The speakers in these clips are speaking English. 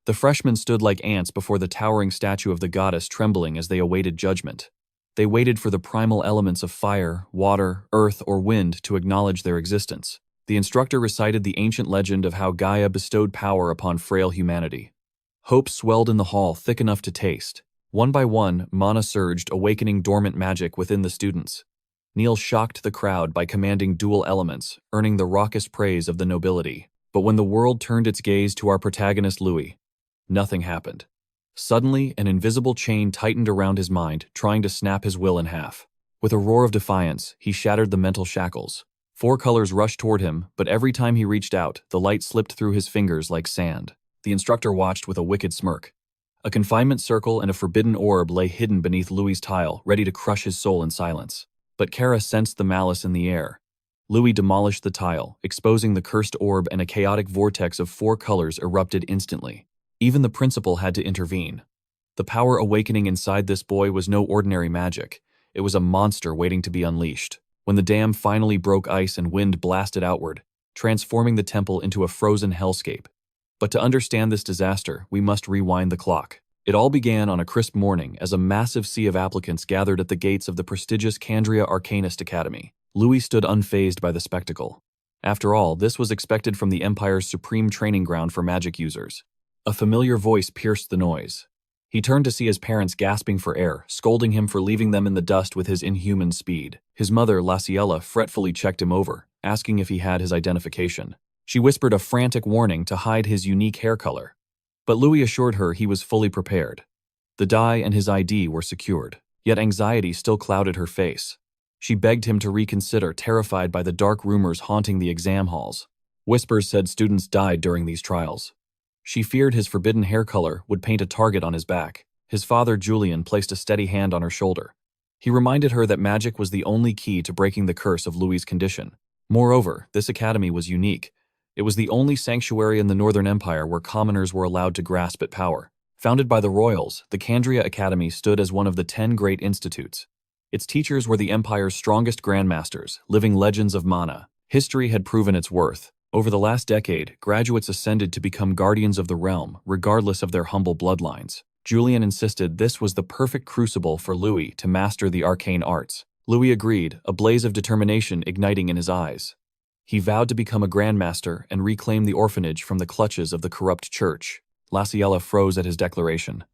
The freshmen stood like ants before the towering statue of the goddess, trembling as they awaited judgment. They waited for the primal elements of fire, water, earth, or wind to acknowledge their existence. The instructor recited the ancient legend of how Gaia bestowed power upon frail humanity. Hope swelled in the hall, thick enough to taste. One by one, mana surged, awakening dormant magic within the students. Neil shocked the crowd by commanding dual elements, earning the raucous praise of the nobility. But when the world turned its gaze to our protagonist Louie, nothing happened. Suddenly, an invisible chain tightened around his mind, trying to snap his will in half. With a roar of defiance, he shattered the mental shackles. 4 colors rushed toward him, but every time he reached out, the light slipped through his fingers like sand. The instructor watched with a wicked smirk. A confinement circle and a forbidden orb lay hidden beneath Louie's tile, ready to crush his soul in silence. But Kara sensed the malice in the air. Louie demolished the tile, exposing the cursed orb, and a chaotic vortex of 4 colors erupted instantly. Even the principal had to intervene. The power awakening inside this boy was no ordinary magic. It was a monster waiting to be unleashed. When the dam finally broke, ice and wind blasted outward, transforming the temple into a frozen hellscape. But to understand this disaster, we must rewind the clock. It all began on a crisp morning as a massive sea of applicants gathered at the gates of the prestigious Candria Arcanist Academy. Louie stood unfazed by the spectacle. After all, this was expected from the Empire's supreme training ground for magic users. A familiar voice pierced the noise. He turned to see his parents gasping for air, scolding him for leaving them in the dust with his inhuman speed. His mother, Laciella, fretfully checked him over, asking if he had his identification. She whispered a frantic warning to hide his unique hair color. But Louie assured her he was fully prepared. The die and his ID were secured, yet anxiety still clouded her face. She begged him to reconsider, terrified by the dark rumors haunting the exam halls. Whispers said students died during these trials. She feared his forbidden hair color would paint a target on his back. His father, Julian, placed a steady hand on her shoulder. He reminded her that magic was the only key to breaking the curse of Louie's condition. Moreover, this academy was unique. It was the only sanctuary in the Northern Empire where commoners were allowed to grasp at power. Founded by the royals, the Candria Academy stood as one of the 10 great institutes. Its teachers were the Empire's strongest grandmasters, living legends of mana. History had proven its worth. Over the last decade, graduates ascended to become guardians of the realm, regardless of their humble bloodlines. Julian insisted this was the perfect crucible for Louie to master the arcane arts. Louie agreed, a blaze of determination igniting in his eyes. He vowed to become a grandmaster and reclaim the orphanage from the clutches of the corrupt church. Laciella froze at his declaration.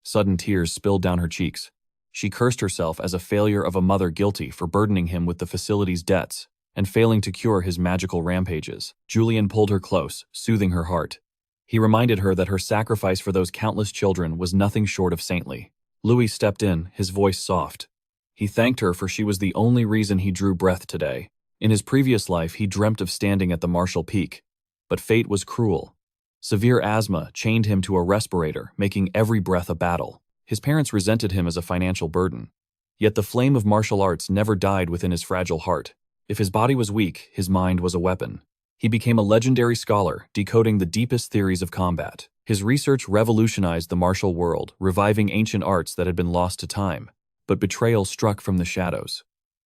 Sudden tears spilled down her cheeks. She cursed herself as a failure of a mother guilty for burdening him with the facility's debts and failing to cure his magical rampages. Julian pulled her close, soothing her heart. He reminded her that her sacrifice for those countless children was nothing short of saintly. Louie stepped in, his voice soft. He thanked her for she was the only reason he drew breath today. In his previous life, he dreamt of standing at the martial peak. But fate was cruel. Severe asthma chained him to a respirator, making every breath a battle. His parents resented him as a financial burden. Yet the flame of martial arts never died within his fragile heart. If his body was weak, his mind was a weapon. He became a legendary scholar, decoding the deepest theories of combat. His research revolutionized the martial world, reviving ancient arts that had been lost to time. But betrayal struck from the shadows.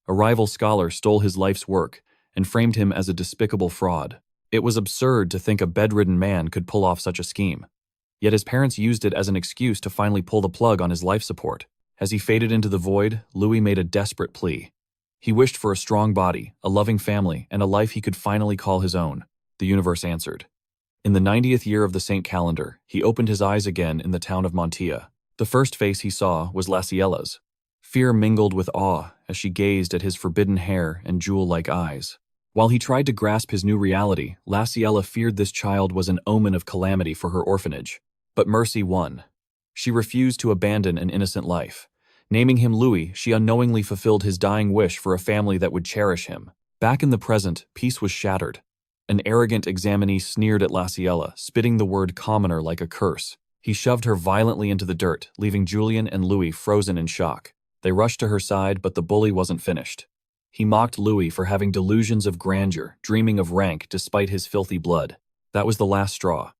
A rival scholar stole his life's work and framed him as a despicable fraud. It was absurd to think a bedridden man could pull off such a scheme. Yet his parents used it as an excuse to finally pull the plug on his life support. As he faded into the void, Louie made a desperate plea. He wished for a strong body, a loving family, and a life he could finally call his own. The universe answered. In the 90th year of the Saint calendar, he opened his eyes again in the town of Montia. The first face he saw was Laciella's. Fear mingled with awe as she gazed at his forbidden hair and jewel-like eyes. While he tried to grasp his new reality, Laciella feared this child was an omen of calamity for her orphanage. But mercy won. She refused to abandon an innocent life. Naming him Louie, she unknowingly fulfilled his dying wish for a family that would cherish him. Back in the present, peace was shattered. An arrogant examinee sneered at Laciella, spitting the word commoner like a curse. He shoved her violently into the dirt, leaving Julian and Louie frozen in shock. They rushed to her side, but the bully wasn't finished. He mocked Louie for having delusions of grandeur, dreaming of rank despite his filthy blood. That was the last straw.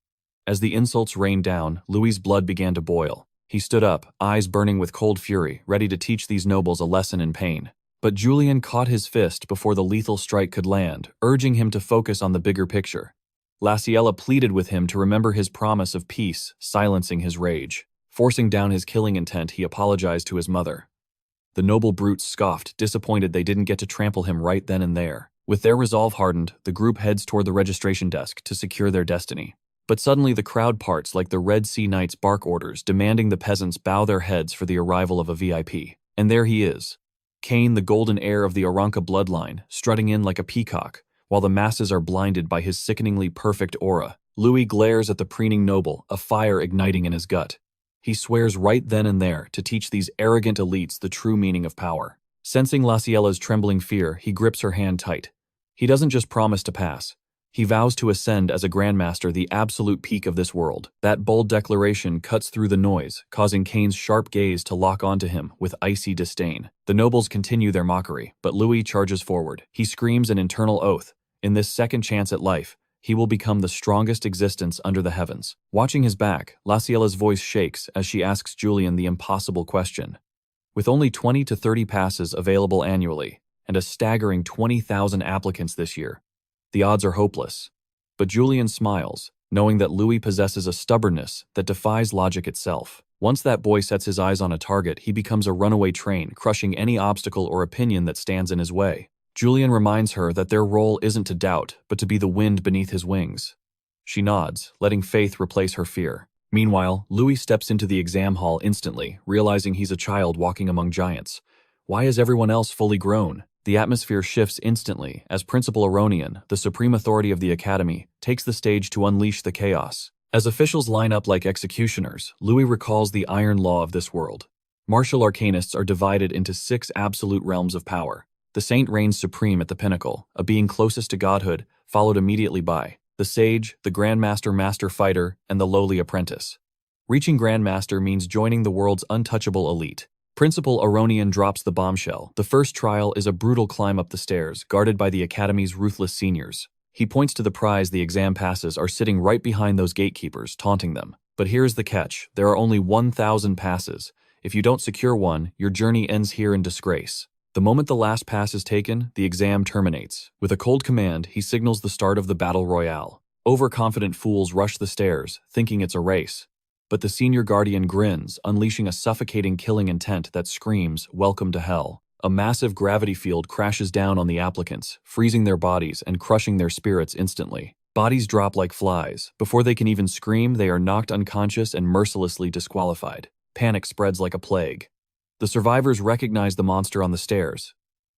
As the insults rained down, Louie's blood began to boil. He stood up, eyes burning with cold fury, ready to teach these nobles a lesson in pain. But Julian caught his fist before the lethal strike could land, urging him to focus on the bigger picture. Laciella pleaded with him to remember his promise of peace, silencing his rage. Forcing down his killing intent, he apologized to his mother. The noble brutes scoffed, disappointed they didn't get to trample him right then and there. With their resolve hardened, the group heads toward the registration desk to secure their destiny. But suddenly the crowd parts like the Red Sea Knights bark orders, demanding the peasants bow their heads for the arrival of a VIP. And there he is. Cain, the golden heir of the Aranka bloodline, strutting in like a peacock, while the masses are blinded by his sickeningly perfect aura. Louie glares at the preening noble, a fire igniting in his gut. He swears right then and there to teach these arrogant elites the true meaning of power. Sensing Laciella's trembling fear, he grips her hand tight. He doesn't just promise to pass. He vows to ascend as a grandmaster, the absolute peak of this world. That bold declaration cuts through the noise, causing Cain's sharp gaze to lock onto him with icy disdain. The nobles continue their mockery, but Louie charges forward. He screams an internal oath. In this second chance at life, he will become the strongest existence under the heavens. Watching his back, Laciella's voice shakes as she asks Julian the impossible question. With only 20 to 30 passes available annually, and a staggering 20,000 applicants this year, the odds are hopeless. But Julian smiles, knowing that Louie possesses a stubbornness that defies logic itself. Once that boy sets his eyes on a target, he becomes a runaway train, crushing any obstacle or opinion that stands in his way. Julian reminds her that their role isn't to doubt, but to be the wind beneath his wings. She nods, letting faith replace her fear. Meanwhile, Louie steps into the exam hall instantly, realizing he's a child walking among giants. Why is everyone else fully grown? The atmosphere shifts instantly as Principal Aronian, the supreme authority of the academy, takes the stage to unleash the chaos. As officials line up like executioners, Louie recalls the iron law of this world. Martial arcanists are divided into 6 absolute realms of power. The saint reigns supreme at the pinnacle, a being closest to godhood, followed immediately by the sage, the grandmaster master fighter, and the lowly apprentice. Reaching grandmaster means joining the world's untouchable elite. Principal Aronian drops the bombshell. The first trial is a brutal climb up the stairs, guarded by the academy's ruthless seniors. He points to the prize the exam passes are sitting right behind those gatekeepers, taunting them. But here's the catch. There are only 1,000 passes. If you don't secure one, your journey ends here in disgrace. The moment the last pass is taken, the exam terminates. With a cold command, he signals the start of the battle royale. Overconfident fools rush the stairs, thinking it's a race. But the senior guardian grins, unleashing a suffocating killing intent that screams, "Welcome to hell." A massive gravity field crashes down on the applicants, freezing their bodies and crushing their spirits instantly. Bodies drop like flies. Before they can even scream, they are knocked unconscious and mercilessly disqualified. Panic spreads like a plague. The survivors recognize the monster on the stairs.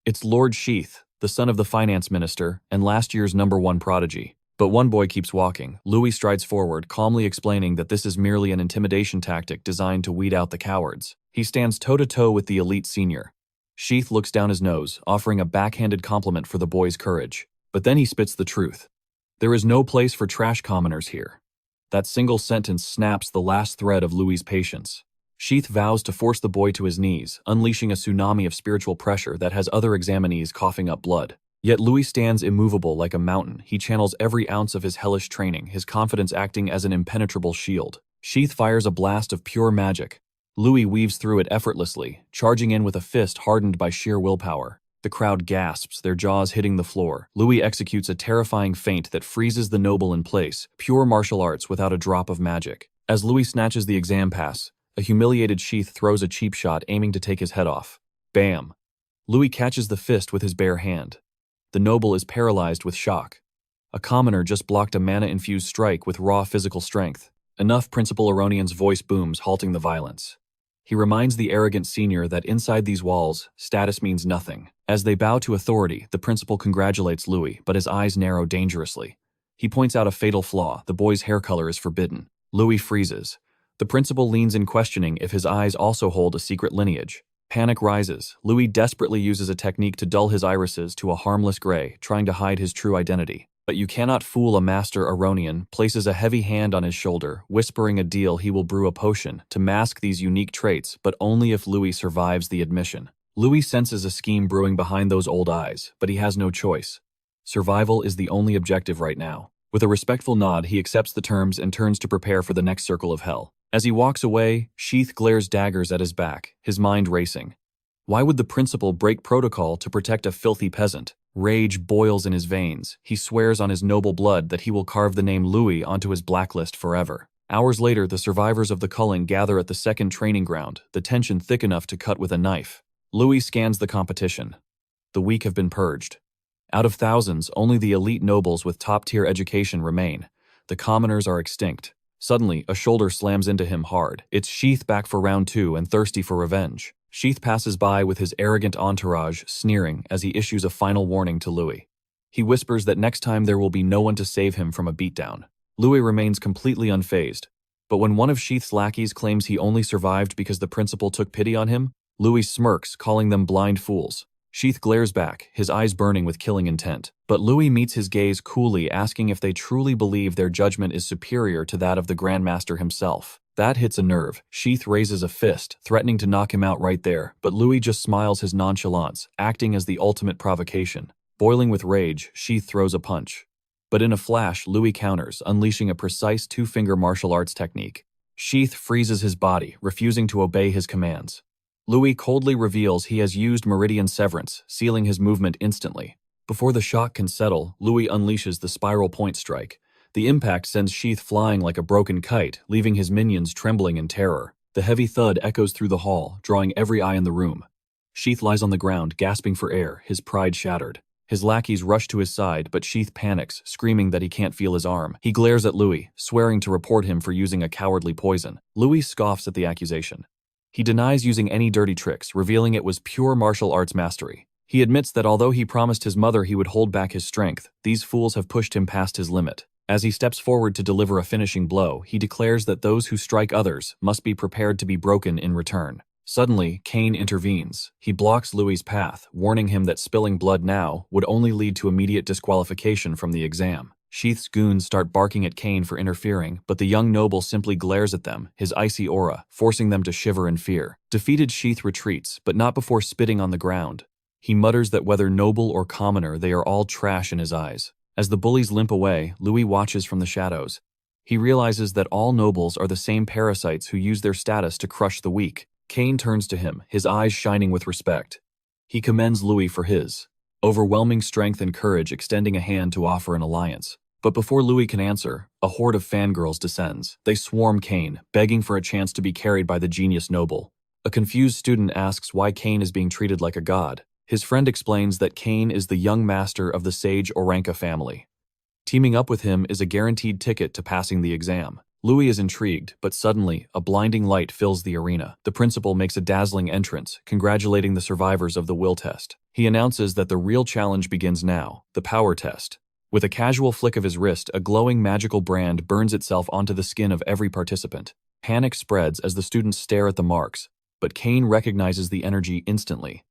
It's Lord Sheath, the son of the finance minister, and last year's #1 prodigy. But one boy keeps walking. Louie strides forward, calmly explaining that this is merely an intimidation tactic designed to weed out the cowards. He stands toe-to-toe with the elite senior. Sheath looks down his nose, offering a backhanded compliment for the boy's courage. But then he spits the truth. There is no place for trash commoners here. That single sentence snaps the last thread of Louie's patience. Sheath vows to force the boy to his knees, unleashing a tsunami of spiritual pressure that has other examinees coughing up blood. Yet Louie stands immovable like a mountain. He channels every ounce of his hellish training, his confidence acting as an impenetrable shield. Sheath fires a blast of pure magic. Louie weaves through it effortlessly, charging in with a fist hardened by sheer willpower. The crowd gasps, their jaws hitting the floor. Louie executes a terrifying feint that freezes the noble in place, pure martial arts without a drop of magic. As Louie snatches the exam pass, a humiliated Sheath throws a cheap shot aiming to take his head off. Bam! Louie catches the fist with his bare hand. The noble is paralyzed with shock. A commoner just blocked a mana-infused strike with raw physical strength. Enough, Principal Aronian's voice booms, halting the violence. He reminds the arrogant senior that inside these walls, status means nothing. As they bow to authority, the principal congratulates Louie, but his eyes narrow dangerously. He points out a fatal flaw: the boy's hair color is forbidden. Louie freezes. The principal leans in, questioning if his eyes also hold a secret lineage. Panic rises. Louie desperately uses a technique to dull his irises to a harmless gray, trying to hide his true identity. But you cannot fool a master. Aronian places a heavy hand on his shoulder, whispering a deal: he will brew a potion to mask these unique traits, but only if Louie survives the admission. Louie senses a scheme brewing behind those old eyes, but he has no choice. Survival is the only objective right now. With a respectful nod, he accepts the terms and turns to prepare for the next circle of hell. As he walks away, Sheath glares daggers at his back, his mind racing. Why would the principal break protocol to protect a filthy peasant? Rage boils in his veins. He swears on his noble blood that he will carve the name Louie onto his blacklist forever. Hours later, the survivors of the culling gather at the second training ground, the tension thick enough to cut with a knife. Louie scans the competition. The weak have been purged. Out of thousands, only the elite nobles with top-tier education remain. The commoners are extinct. Suddenly, a shoulder slams into him hard. It's Sheath back for round 2 and thirsty for revenge. Sheath passes by with his arrogant entourage, sneering as he issues a final warning to Louie. He whispers that next time there will be no one to save him from a beatdown. Louie remains completely unfazed. But when one of Sheath's lackeys claims he only survived because the principal took pity on him, Louie smirks, calling them blind fools. Sheath glares back, his eyes burning with killing intent. But Louie meets his gaze coolly, asking if they truly believe their judgment is superior to that of the Grandmaster himself. That hits a nerve. Sheath raises a fist, threatening to knock him out right there, but Louie just smiles his nonchalance, acting as the ultimate provocation. Boiling with rage, Sheath throws a punch. But in a flash, Louie counters, unleashing a precise two-finger martial arts technique. Sheath freezes his body, refusing to obey his commands. Louie coldly reveals he has used Meridian Severance, sealing his movement instantly. Before the shock can settle, Louie unleashes the spiral point strike. The impact sends Sheath flying like a broken kite, leaving his minions trembling in terror. The heavy thud echoes through the hall, drawing every eye in the room. Sheath lies on the ground, gasping for air, his pride shattered. His lackeys rush to his side, but Sheath panics, screaming that he can't feel his arm. He glares at Louie, swearing to report him for using a cowardly poison. Louie scoffs at the accusation. He denies using any dirty tricks, revealing it was pure martial arts mastery. He admits that although he promised his mother he would hold back his strength, these fools have pushed him past his limit. As he steps forward to deliver a finishing blow, he declares that those who strike others must be prepared to be broken in return. Suddenly, Cain intervenes. He blocks Louie's path, warning him that spilling blood now would only lead to immediate disqualification from the exam. Sheath's goons start barking at Cain for interfering, but the young noble simply glares at them, his icy aura, forcing them to shiver in fear. Defeated, Sheath retreats, but not before spitting on the ground. He mutters that whether noble or commoner, they are all trash in his eyes. As the bullies limp away, Louie watches from the shadows. He realizes that all nobles are the same parasites who use their status to crush the weak. Cain turns to him, his eyes shining with respect. He commends Louie for his overwhelming strength and courage, extending a hand to offer an alliance. But before Louie can answer, a horde of fangirls descends. They swarm Cain, begging for a chance to be carried by the genius noble. A confused student asks why Cain is being treated like a god. His friend explains that Cain is the young master of the sage Oranka family. Teaming up with him is a guaranteed ticket to passing the exam. Louie is intrigued, but suddenly, a blinding light fills the arena. The principal makes a dazzling entrance, congratulating the survivors of the will test. He announces that the real challenge begins now, the power test. With a casual flick of his wrist, a glowing magical brand burns itself onto the skin of every participant. Panic spreads as the students stare at the marks, but Cain recognizes the energy instantly.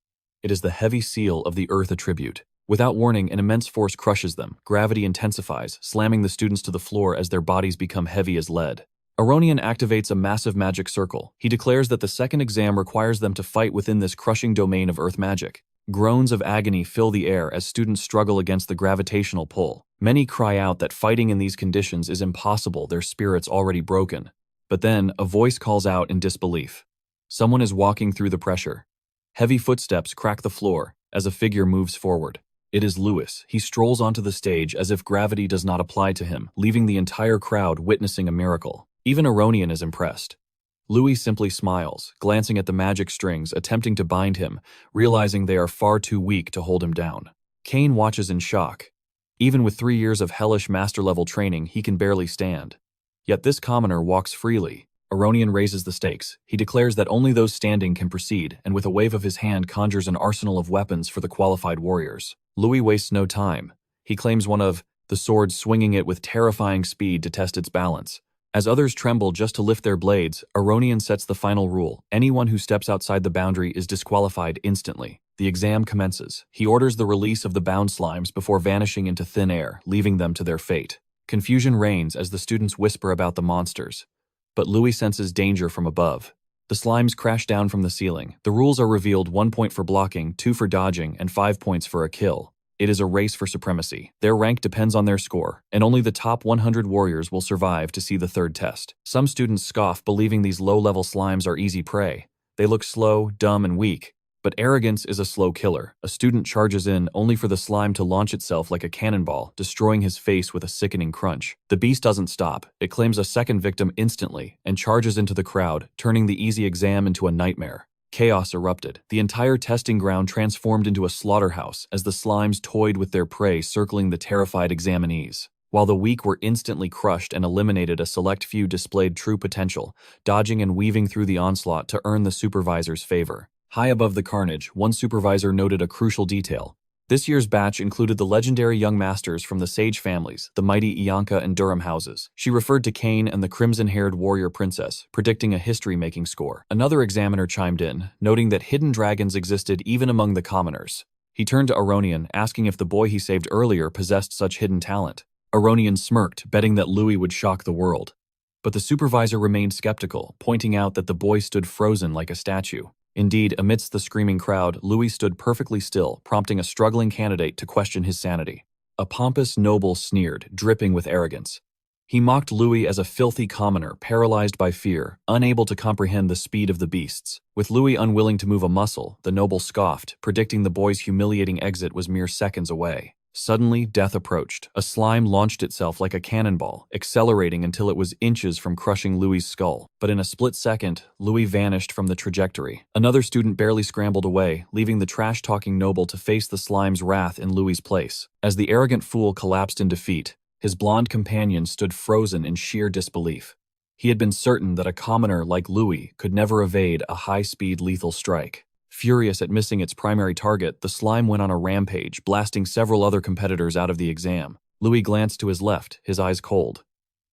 It is the heavy seal of the Earth attribute. Without warning, an immense force crushes them. Gravity intensifies, slamming the students to the floor as their bodies become heavy as lead. Aronian activates a massive magic circle. He declares that the second exam requires them to fight within this crushing domain of Earth magic. Groans of agony fill the air as students struggle against the gravitational pull. Many cry out that fighting in these conditions is impossible, their spirits already broken. But then, a voice calls out in disbelief. Someone is walking through the pressure. Heavy footsteps crack the floor as a figure moves forward. It is Louis. He strolls onto the stage as if gravity does not apply to him, leaving the entire crowd witnessing a miracle. Even Aronian is impressed. Louis simply smiles, glancing at the magic strings, attempting to bind him, realizing they are far too weak to hold him down. Cain watches in shock. Even with 3 years of hellish master-level training, he can barely stand. Yet this commoner walks freely. Aronian raises the stakes. He declares that only those standing can proceed, and with a wave of his hand conjures an arsenal of weapons for the qualified warriors. Louis wastes no time. He claims one of the swords, swinging it with terrifying speed to test its balance. As others tremble just to lift their blades, Aronian sets the final rule. Anyone who steps outside the boundary is disqualified instantly. The exam commences. He orders the release of the bound slimes before vanishing into thin air, leaving them to their fate. Confusion reigns as the students whisper about the monsters. But Louis senses danger from above. The slimes crash down from the ceiling. The rules are revealed: 1 point for blocking, 2 for dodging, and 5 points for a kill. It is a race for supremacy. Their rank depends on their score, and only the top 100 warriors will survive to see the third test. Some students scoff, believing these low-level slimes are easy prey. They look slow, dumb, and weak, But arrogance is a slow killer. A student charges in only for the slime to launch itself like a cannonball, destroying his face with a sickening crunch. The beast doesn't stop. It claims a second victim instantly and charges into the crowd, turning the easy exam into a nightmare. Chaos erupted. The entire testing ground transformed into a slaughterhouse as the slimes toyed with their prey, circling the terrified examinees. While the weak were instantly crushed and eliminated, a select few displayed true potential, dodging and weaving through the onslaught to earn the supervisor's favor. High above the carnage, one supervisor noted a crucial detail. This year's batch included the legendary young masters from the Sage families, the mighty Ianka and Durham houses. She referred to Cain and the crimson-haired warrior princess, predicting a history-making score. Another examiner chimed in, noting that hidden dragons existed even among the commoners. He turned to Aronian, asking if the boy he saved earlier possessed such hidden talent. Aronian smirked, betting that Louie would shock the world. But the supervisor remained skeptical, pointing out that the boy stood frozen like a statue. Indeed, amidst the screaming crowd, Louie stood perfectly still, prompting a struggling candidate to question his sanity. A pompous noble sneered, dripping with arrogance. He mocked Louie as a filthy commoner, paralyzed by fear, unable to comprehend the speed of the beasts. With Louie unwilling to move a muscle, the noble scoffed, predicting the boy's humiliating exit was mere seconds away. Suddenly, death approached. A slime launched itself like a cannonball, accelerating until it was inches from crushing Louie's skull. But in a split second, Louie vanished from the trajectory. Another student barely scrambled away, leaving the trash-talking noble to face the slime's wrath in Louie's place. As the arrogant fool collapsed in defeat, his blonde companion stood frozen in sheer disbelief. He had been certain that a commoner like Louie could never evade a high-speed lethal strike. Furious at missing its primary target, the slime went on a rampage, blasting several other competitors out of the exam. Louie glanced to his left, his eyes cold.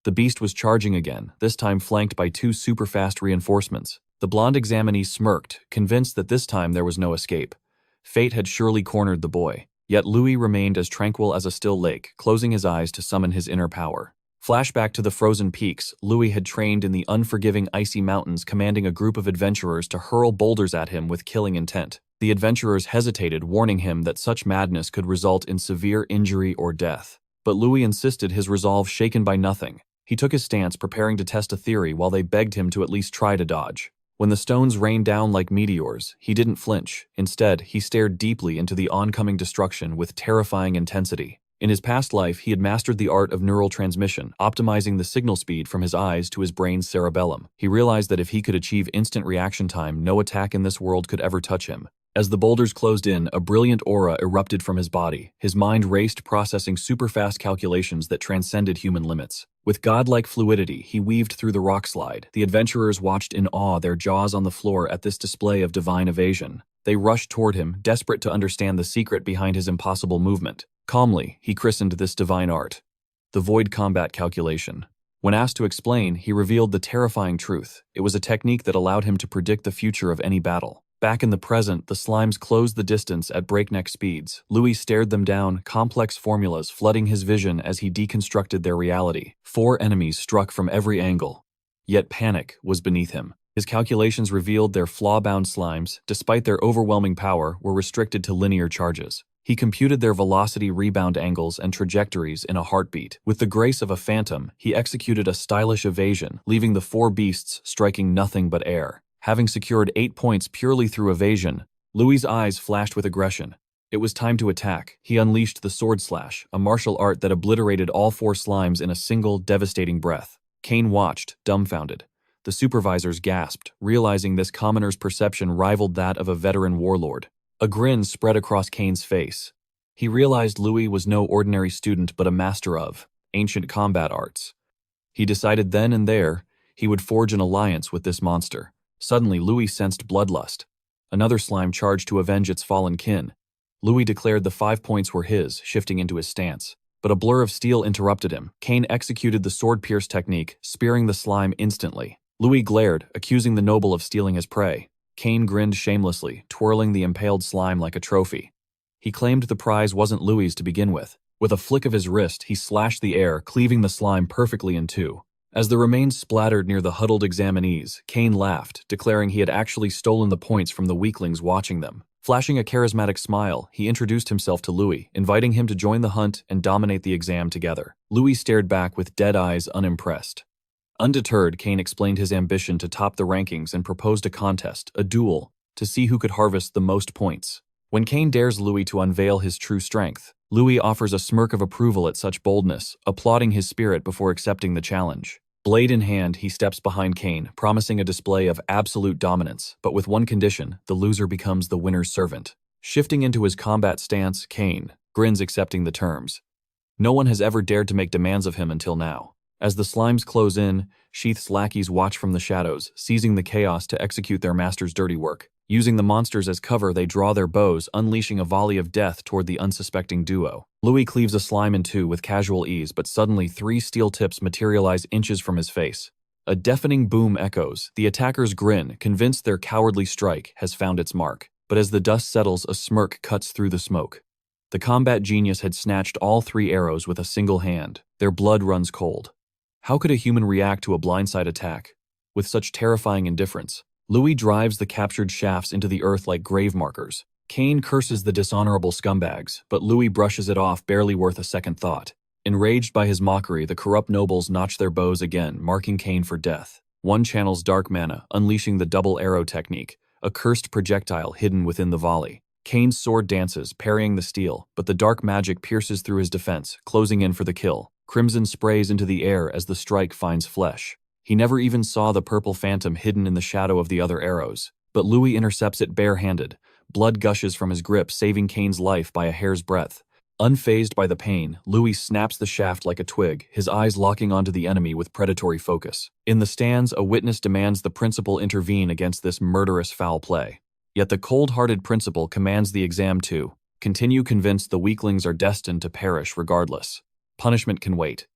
The beast was charging again, this time flanked by two super-fast reinforcements. The blonde examinee smirked, convinced that this time there was no escape. Fate had surely cornered the boy. Yet Louie remained as tranquil as a still lake, closing his eyes to summon his inner power. Flashback to the frozen peaks, Louie had trained in the unforgiving icy mountains, commanding a group of adventurers to hurl boulders at him with killing intent. The adventurers hesitated, warning him that such madness could result in severe injury or death. But Louie insisted, his resolve shaken by nothing. He took his stance, preparing to test a theory while they begged him to at least try to dodge. When the stones rained down like meteors, he didn't flinch. Instead, he stared deeply into the oncoming destruction with terrifying intensity. In his past life, he had mastered the art of neural transmission, optimizing the signal speed from his eyes to his brain's cerebellum. He realized that if he could achieve instant reaction time, no attack in this world could ever touch him. As the boulders closed in, a brilliant aura erupted from his body. His mind raced, processing super-fast calculations that transcended human limits. With godlike fluidity, he weaved through the rock slide. The adventurers watched in awe, their jaws on the floor at this display of divine evasion. They rushed toward him, desperate to understand the secret behind his impossible movement. Calmly, he christened this divine art the void combat calculation. When asked to explain, he revealed the terrifying truth. It was a technique that allowed him to predict the future of any battle. Back in the present, the slimes closed the distance at breakneck speeds. Louie stared them down, complex formulas flooding his vision as he deconstructed their reality. 4 enemies struck from every angle. Yet panic was beneath him. His calculations revealed their flaw-bound slimes, despite their overwhelming power, were restricted to linear charges. He computed their velocity rebound angles and trajectories in a heartbeat. With the grace of a phantom, he executed a stylish evasion, leaving the 4 beasts striking nothing but air. Having secured 8 points purely through evasion, Louie's eyes flashed with aggression. It was time to attack. He unleashed the sword slash, a martial art that obliterated all 4 slimes in a single, devastating breath. Cain watched, dumbfounded. The supervisors gasped, realizing this commoner's perception rivaled that of a veteran warlord. A grin spread across Cain's face. He realized Louie was no ordinary student but a master of ancient combat arts. He decided then and there he would forge an alliance with this monster. Suddenly, Louie sensed bloodlust. Another slime charged to avenge its fallen kin. Louie declared the 5 points were his, shifting into his stance. But a blur of steel interrupted him. Cain executed the sword-pierce technique, spearing the slime instantly. Louie glared, accusing the noble of stealing his prey. Cain grinned shamelessly, twirling the impaled slime like a trophy. He claimed the prize wasn't Louie's to begin with. With a flick of his wrist, he slashed the air, cleaving the slime perfectly in 2. As the remains splattered near the huddled examinees, Cain laughed, declaring he had actually stolen the points from the weaklings watching them. Flashing a charismatic smile, he introduced himself to Louie, inviting him to join the hunt and dominate the exam together. Louie stared back with dead eyes, unimpressed. Undeterred, Cain explained his ambition to top the rankings and proposed a contest, a duel. to see who could harvest the most points. When Cain dares Louie to unveil his true strength, Louie offers a smirk of approval at such boldness, applauding his spirit before accepting the challenge. Blade in hand, he steps behind Cain, promising a display of absolute dominance, but with one condition: the loser becomes the winner's servant. Shifting into his combat stance, Cain grins, accepting the terms. No one has ever dared to make demands of him until now. As the slimes close in, Sheath's lackeys watch from the shadows, seizing the chaos to execute their master's dirty work. Using the monsters as cover, they draw their bows, unleashing a volley of death toward the unsuspecting duo. Louie cleaves a slime in two with casual ease, but suddenly 3 steel tips materialize inches from his face. A deafening boom echoes. The attackers grin, convinced their cowardly strike has found its mark. But as the dust settles, a smirk cuts through the smoke. The combat genius had snatched all 3 arrows with a single hand. Their blood runs cold. How could a human react to a blindside attack with such terrifying indifference? Louie drives the captured shafts into the earth like grave markers. Cain curses the dishonorable scumbags, but Louie brushes it off, barely worth a second thought. Enraged by his mockery, the corrupt nobles notch their bows again, marking Cain for death. One channels dark mana, unleashing the double arrow technique, a cursed projectile hidden within the volley. Cain's sword dances, parrying the steel, but the dark magic pierces through his defense, closing in for the kill. Crimson sprays into the air as the strike finds flesh. He never even saw the purple phantom hidden in the shadow of the other arrows, but Louie intercepts it bare-handed. Blood gushes from his grip, saving Cain's life by a hair's breadth. Unfazed by the pain, Louie snaps the shaft like a twig, his eyes locking onto the enemy with predatory focus. In the stands, a witness demands the principal intervene against this murderous foul play. Yet the cold-hearted principal commands the exam to continue, convinced the weaklings are destined to perish regardless. Punishment can wait.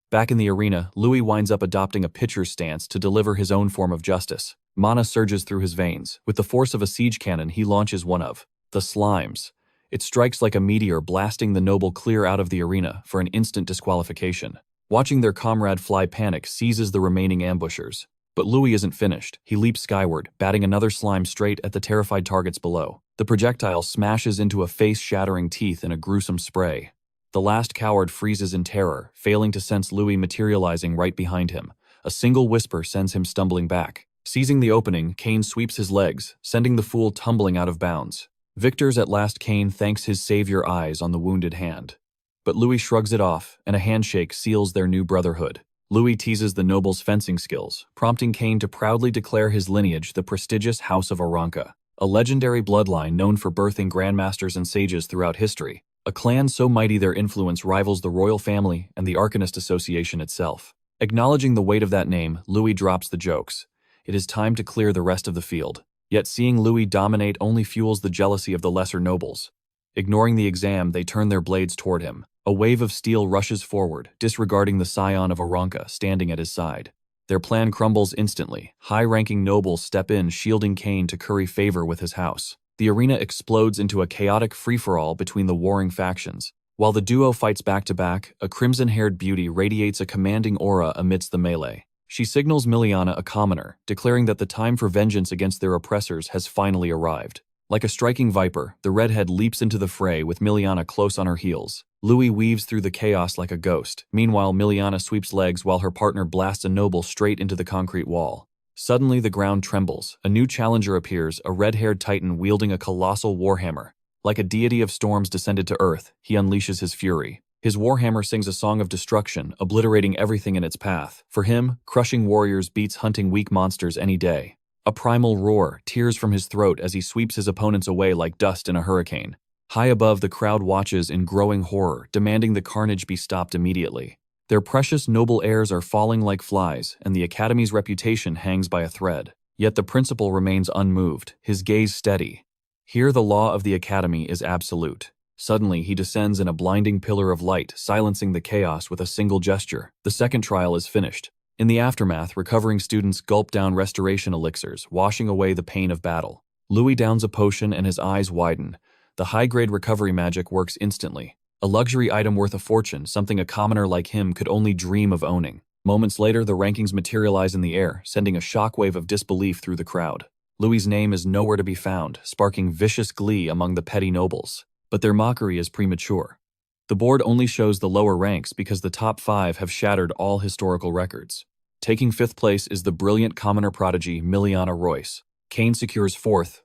Back in the arena, Louie winds up adopting a pitcher's stance to deliver his own form of justice. Mana surges through his veins. With the force of a siege cannon, he launches one of the slimes. It strikes like a meteor, blasting the noble clear out of the arena for an instant disqualification. Watching their comrade fly, panic seizes the remaining ambushers. But Louie isn't finished. He leaps skyward, batting another slime straight at the terrified targets below. The projectile smashes into a face-shattering teeth in a gruesome spray. The last coward freezes in terror, failing to sense Louie materializing right behind him. A single whisper sends him stumbling back. Seizing the opening, Cain sweeps his legs, sending the fool tumbling out of bounds. Victors at last, Cain thanks his savior eyes on the wounded hand. But Louie shrugs it off, and a handshake seals their new brotherhood. Louie teases the noble's fencing skills, prompting Cain to proudly declare his lineage the prestigious House of Aranka, a legendary bloodline known for birthing grandmasters and sages throughout history. A clan so mighty their influence rivals the royal family and the Arcanist Association itself. Acknowledging the weight of that name, Louie drops the jokes. It is time to clear the rest of the field. Yet seeing Louie dominate only fuels the jealousy of the lesser nobles. Ignoring the exam, they turn their blades toward him. A wave of steel rushes forward, disregarding the scion of Aranka standing at his side. Their plan crumbles instantly. High-ranking nobles step in, shielding Cain to curry favor with his house. The arena explodes into a chaotic free-for-all between the warring factions. While the duo fights back-to-back, a crimson-haired beauty radiates a commanding aura amidst the melee. She signals Miliana a commoner, declaring that the time for vengeance against their oppressors has finally arrived. Like a striking viper, the redhead leaps into the fray with Miliana close on her heels. Louie weaves through the chaos like a ghost. Meanwhile, Miliana sweeps legs while her partner blasts a noble straight into the concrete wall. Suddenly, the ground trembles. A new challenger appears, a red-haired titan wielding a colossal warhammer. Like a deity of storms descended to earth, he unleashes his fury. His warhammer sings a song of destruction, obliterating everything in its path. For him, crushing warriors beats hunting weak monsters any day. A primal roar tears from his throat as he sweeps his opponents away like dust in a hurricane. High above, the crowd watches in growing horror, demanding the carnage be stopped immediately. Their precious noble heirs are falling like flies, and the Academy's reputation hangs by a thread. Yet the principal remains unmoved, his gaze steady. Here the law of the Academy is absolute. Suddenly, he descends in a blinding pillar of light, silencing the chaos with a single gesture. The second trial is finished. In the aftermath, recovering students gulp down restoration elixirs, washing away the pain of battle. Louie downs a potion and his eyes widen. The high-grade recovery magic works instantly. A luxury item worth a fortune, something a commoner like him could only dream of owning. Moments later, the rankings materialize in the air, sending a shockwave of disbelief through the crowd. Louie's name is nowhere to be found, sparking vicious glee among the petty nobles. But their mockery is premature. The board only shows the lower ranks because the top 5 have shattered all historical records. Taking 5th place is the brilliant commoner prodigy Miliana Royce. Cain secures 4th,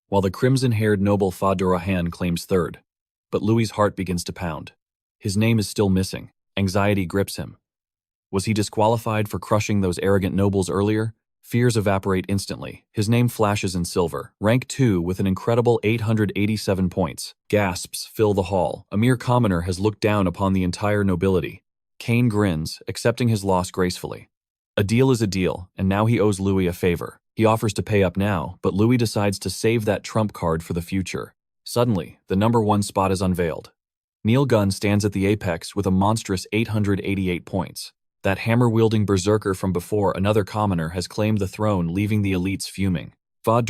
while the crimson-haired noble Fa claims third. But Louie's heart begins to pound. His name is still missing. Anxiety grips him. Was he disqualified for crushing those arrogant nobles earlier? Fears evaporate instantly. His name flashes in silver. Rank 2 with an incredible 887 points. Gasps fill the hall. A mere commoner has looked down upon the entire nobility. Cain grins, accepting his loss gracefully. A deal is a deal, and now he owes Louie a favor. He offers to pay up now, but Louie decides to save that trump card for the future. Suddenly, the number 1 spot is unveiled. Neil Gunn stands at the apex with a monstrous 888 points. That hammer-wielding berserker from before another commoner has claimed the throne, leaving the elites fuming. Fa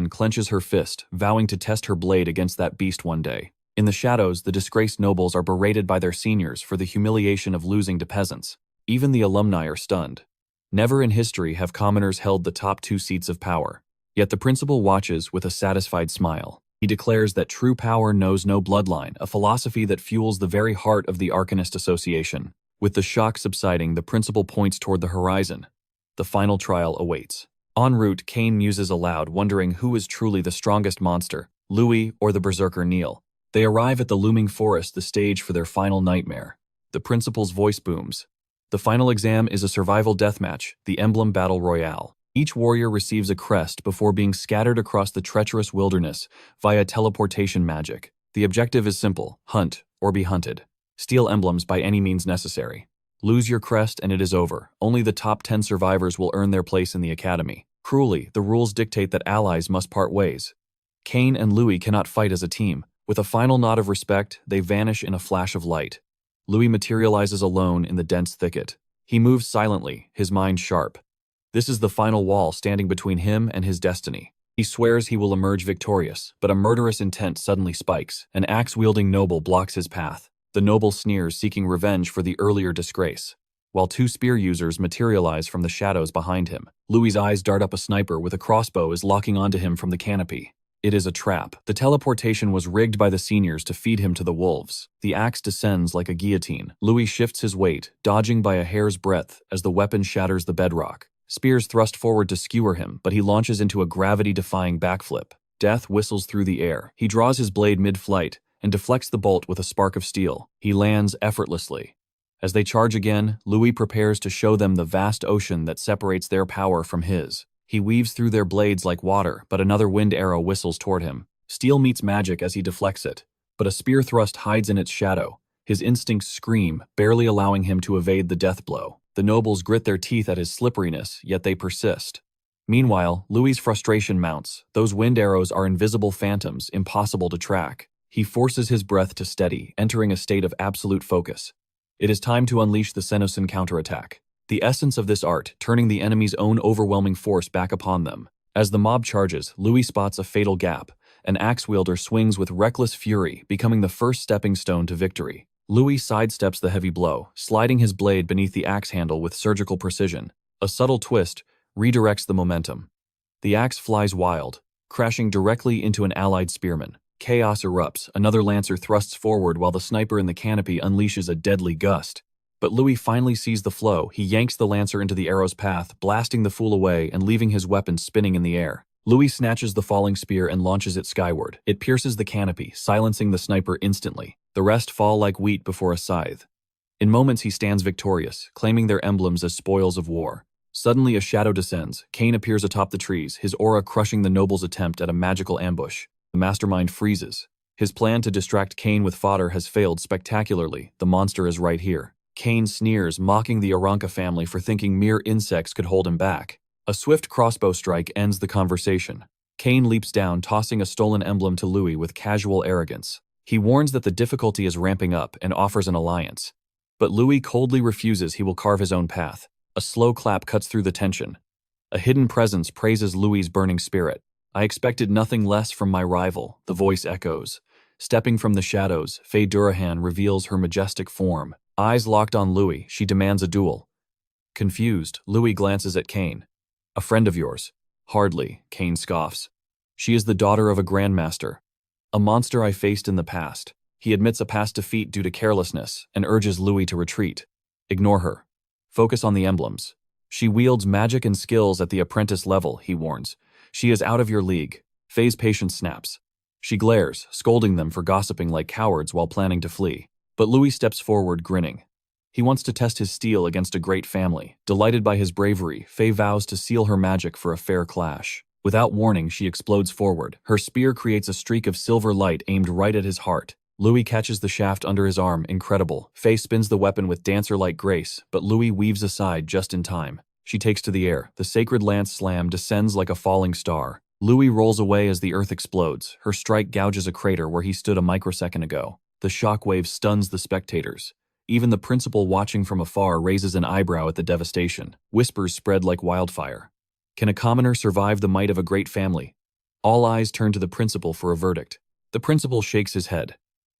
clenches her fist, vowing to test her blade against that beast one day. In the shadows, the disgraced nobles are berated by their seniors for the humiliation of losing to peasants. Even the alumni are stunned. Never in history have commoners held the top 2 seats of power. Yet the principal watches with a satisfied smile. He declares that true power knows no bloodline, a philosophy that fuels the very heart of the Arcanist Association. With the shock subsiding, the principal points toward the horizon. The final trial awaits. En route, Cain muses aloud, wondering who is truly the strongest monster, Louie or the berserker Neil. They arrive at the looming forest, the stage for their final nightmare. The principal's voice booms. The final exam is a survival deathmatch, the Emblem Battle Royale. Each warrior receives a crest before being scattered across the treacherous wilderness via teleportation magic. The objective is simple: hunt or be hunted. Steal emblems by any means necessary. Lose your crest and it is over. Only the top 10 survivors will earn their place in the academy. Cruelly, the rules dictate that allies must part ways. Cain and Louie cannot fight as a team. With a final nod of respect, they vanish in a flash of light. Louie materializes alone in the dense thicket. He moves silently, his mind sharp. This is the final wall standing between him and his destiny. He swears he will emerge victorious, but a murderous intent suddenly spikes. An axe-wielding noble blocks his path. The noble sneers, seeking revenge for the earlier disgrace, while 2 spear users materialize from the shadows behind him. Louie's eyes dart up. A sniper with a crossbow is locking onto him from the canopy. It is a trap. The teleportation was rigged by the seniors to feed him to the wolves. The axe descends like a guillotine. Louie shifts his weight, dodging by a hair's breadth as the weapon shatters the bedrock. Spears thrust forward to skewer him, but he launches into a gravity-defying backflip. Death whistles through the air. He draws his blade mid-flight and deflects the bolt with a spark of steel. He lands effortlessly. As they charge again, Louie prepares to show them the vast ocean that separates their power from his. He weaves through their blades like water, but another wind arrow whistles toward him. Steel meets magic as he deflects it, but a spear thrust hides in its shadow. His instincts scream, barely allowing him to evade the death blow. The nobles grit their teeth at his slipperiness, yet they persist. Meanwhile, Louie's frustration mounts. Those wind arrows are invisible phantoms, impossible to track. He forces his breath to steady, entering a state of absolute focus. It is time to unleash the Senosin counterattack. The essence of this art, turning the enemy's own overwhelming force back upon them. As the mob charges, Louie spots a fatal gap. An axe-wielder swings with reckless fury, becoming the first stepping stone to victory. Louie sidesteps the heavy blow, sliding his blade beneath the axe handle with surgical precision. A subtle twist redirects the momentum. The axe flies wild, crashing directly into an allied spearman. Chaos erupts. Another lancer thrusts forward while the sniper in the canopy unleashes a deadly gust. But Louie finally sees the flow. He yanks the lancer into the arrow's path, blasting the fool away and leaving his weapon spinning in the air. Louie snatches the falling spear and launches it skyward. It pierces the canopy, silencing the sniper instantly. The rest fall like wheat before a scythe. In moments he stands victorious, claiming their emblems as spoils of war. Suddenly a shadow descends. Cain appears atop the trees, his aura crushing the noble's attempt at a magical ambush. The mastermind freezes. His plan to distract Cain with fodder has failed spectacularly. The monster is right here. Cain sneers, mocking the Aranka family for thinking mere insects could hold him back. A swift crossbow strike ends the conversation. Cain leaps down, tossing a stolen emblem to Louie with casual arrogance. He warns that the difficulty is ramping up and offers an alliance. But Louie coldly refuses. He will carve his own path. A slow clap cuts through the tension. A hidden presence praises Louie's burning spirit. I expected nothing less from my rival, the voice echoes. Stepping from the shadows, Faye Durahan reveals her majestic form. Eyes locked on Louie, she demands a duel. Confused, Louie glances at Cain. A friend of yours? Hardly, Cain scoffs. She is the daughter of a grandmaster. A monster I faced in the past. He admits a past defeat due to carelessness and urges Louie to retreat. Ignore her. Focus on the emblems. She wields magic and skills at the apprentice level, he warns. She is out of your league. Faye's patience snaps. She glares, scolding them for gossiping like cowards while planning to flee. But Louie steps forward, grinning. He wants to test his steel against a great family. Delighted by his bravery, Faye vows to seal her magic for a fair clash. Without warning, she explodes forward. Her spear creates a streak of silver light aimed right at his heart. Louie catches the shaft under his arm, incredible. Faye spins the weapon with dancer-like grace, but Louie weaves aside just in time. She takes to the air. The sacred lance slam descends like a falling star. Louie rolls away as the earth explodes. Her strike gouges a crater where he stood a microsecond ago. The shockwave stuns the spectators. Even the principal watching from afar raises an eyebrow at the devastation. Whispers spread like wildfire. Can a commoner survive the might of a great family? All eyes turn to the principal for a verdict. The principal shakes his head.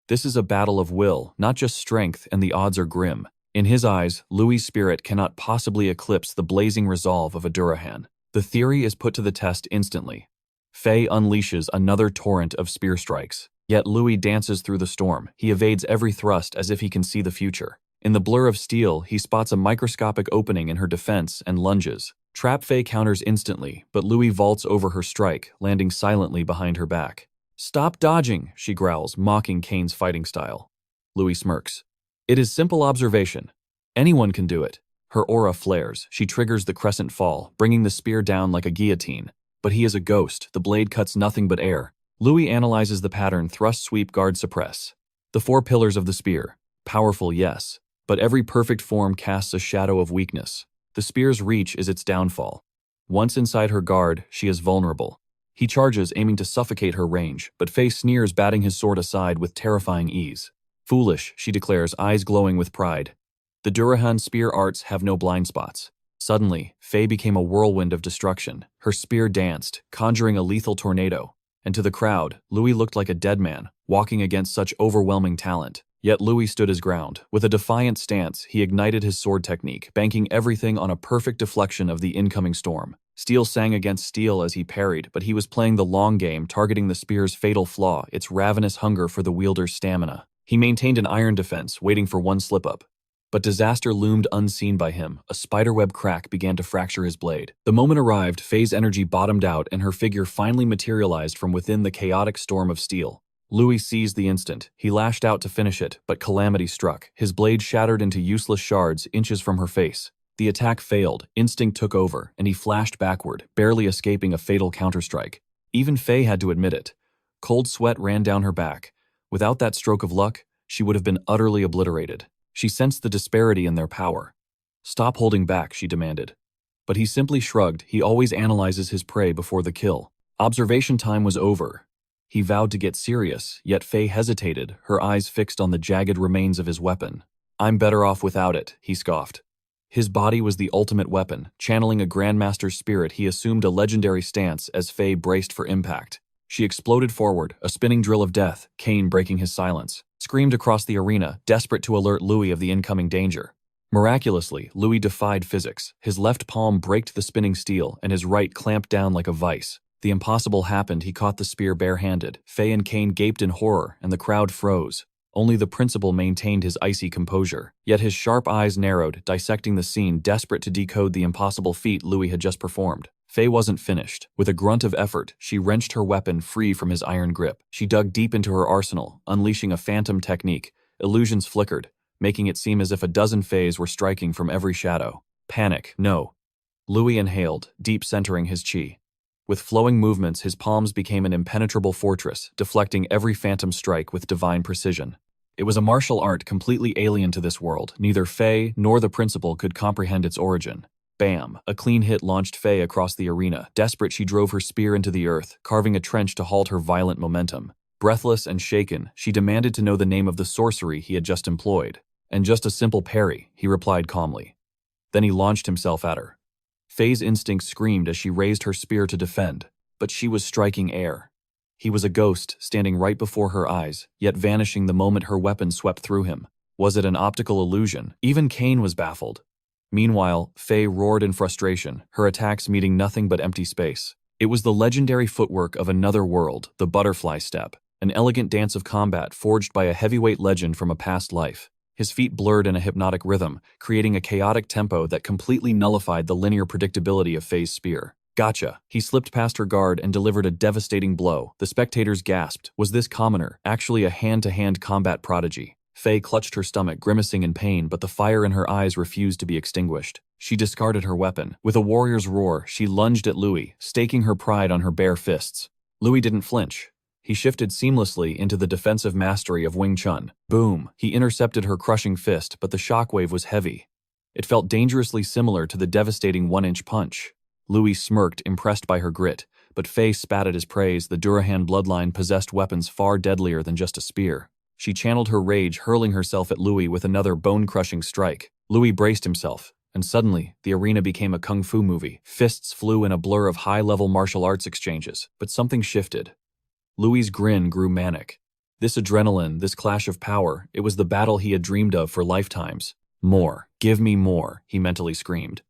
This is a battle of will, not just strength, and the odds are grim. In his eyes, Louie's spirit cannot possibly eclipse the blazing resolve of a Durahan. The theory is put to the test instantly. Faye unleashes another torrent of spear strikes. Yet Louie dances through the storm. He evades every thrust as if he can see the future. In the blur of steel, he spots a microscopic opening in her defense and lunges. Trap Faye counters instantly, but Louie vaults over her strike, landing silently behind her back. "Stop dodging," she growls, mocking Cain's fighting style. Louie smirks. "It is simple observation. Anyone can do it." Her aura flares. She triggers the crescent fall, bringing the spear down like a guillotine. But he is a ghost. The blade cuts nothing but air. Louie analyzes the pattern: thrust, sweep, guard, suppress. The 4 pillars of the spear. Powerful, yes, but every perfect form casts a shadow of weakness. The spear's reach is its downfall. Once inside her guard, she is vulnerable. He charges, aiming to suffocate her range, but Faye sneers, batting his sword aside with terrifying ease. "Foolish," she declares, eyes glowing with pride. The Durahan spear arts have no blind spots. Suddenly, Faye became a whirlwind of destruction. Her spear danced, conjuring a lethal tornado. And to the crowd, Louie looked like a dead man, walking against such overwhelming talent. Yet Louie stood his ground. With a defiant stance, he ignited his sword technique, banking everything on a perfect deflection of the incoming storm. Steel sang against steel as he parried, but he was playing the long game, targeting the spear's fatal flaw, its ravenous hunger for the wielder's stamina. He maintained an iron defense, waiting for one slip-up. But disaster loomed unseen by him. A spiderweb crack began to fracture his blade. The moment arrived, Faye's energy bottomed out, and her figure finally materialized from within the chaotic storm of steel. Louie seized the instant. He lashed out to finish it, but calamity struck. His blade shattered into useless shards inches from her face. The attack failed, instinct took over, and he flashed backward, barely escaping a fatal counterstrike. Even Faye had to admit it. Cold sweat ran down her back. Without that stroke of luck, she would have been utterly obliterated. She sensed the disparity in their power. "Stop holding back," she demanded. But he simply shrugged. He always analyzes his prey before the kill. Observation time was over. He vowed to get serious, yet Faye hesitated, her eyes fixed on the jagged remains of his weapon. "I'm better off without it," he scoffed. His body was the ultimate weapon. Channeling a Grandmaster's spirit, he assumed a legendary stance as Faye braced for impact. She exploded forward, a spinning drill of death, Cain breaking his silence. Screamed across the arena, desperate to alert Louie of the incoming danger. Miraculously, Louie defied physics. His left palm braked the spinning steel, and his right clamped down like a vice. The impossible happened. He caught the spear barehanded. Faye and Cain gaped in horror, and the crowd froze. Only the principal maintained his icy composure. Yet his sharp eyes narrowed, dissecting the scene, desperate to decode the impossible feat Louie had just performed. Faye wasn't finished. With a grunt of effort, she wrenched her weapon free from his iron grip. She dug deep into her arsenal, unleashing a phantom technique. Illusions flickered, making it seem as if a dozen Fays were striking from every shadow. Panic, no. Louie inhaled, deep centering his chi. With flowing movements, his palms became an impenetrable fortress, deflecting every phantom strike with divine precision. It was a martial art completely alien to this world. Neither Faye nor the principal could comprehend its origin. Bam! A clean hit launched Faye across the arena. Desperate, she drove her spear into the earth, carving a trench to halt her violent momentum. Breathless and shaken, she demanded to know the name of the sorcery he had just employed. "And just a simple parry," he replied calmly. Then he launched himself at her. Faye's instinct screamed as she raised her spear to defend, but she was striking air. He was a ghost, standing right before her eyes, yet vanishing the moment her weapon swept through him. Was it an optical illusion? Even Cain was baffled. Meanwhile, Faye roared in frustration, her attacks meeting nothing but empty space. It was the legendary footwork of another world, the butterfly step, an elegant dance of combat forged by a heavyweight legend from a past life. His feet blurred in a hypnotic rhythm, creating a chaotic tempo that completely nullified the linear predictability of Faye's spear. Gotcha. He slipped past her guard and delivered a devastating blow. The spectators gasped. Was this commoner actually a hand-to-hand combat prodigy? Faye clutched her stomach, grimacing in pain, but the fire in her eyes refused to be extinguished. She discarded her weapon. With a warrior's roar, she lunged at Louie, staking her pride on her bare fists. Louie didn't flinch. He shifted seamlessly into the defensive mastery of Wing Chun. Boom! He intercepted her crushing fist, but the shockwave was heavy. It felt dangerously similar to the devastating one-inch punch. Louie smirked, impressed by her grit, but Faye spat at his praise. The Durahan bloodline possessed weapons far deadlier than just a spear. She channeled her rage, hurling herself at Louie with another bone-crushing strike. Louie braced himself, and suddenly, the arena became a kung fu movie. Fists flew in a blur of high-level martial arts exchanges, but something shifted. Louie's grin grew manic. This adrenaline, this clash of power, it was the battle he had dreamed of for lifetimes. More. Give me more, he mentally screamed.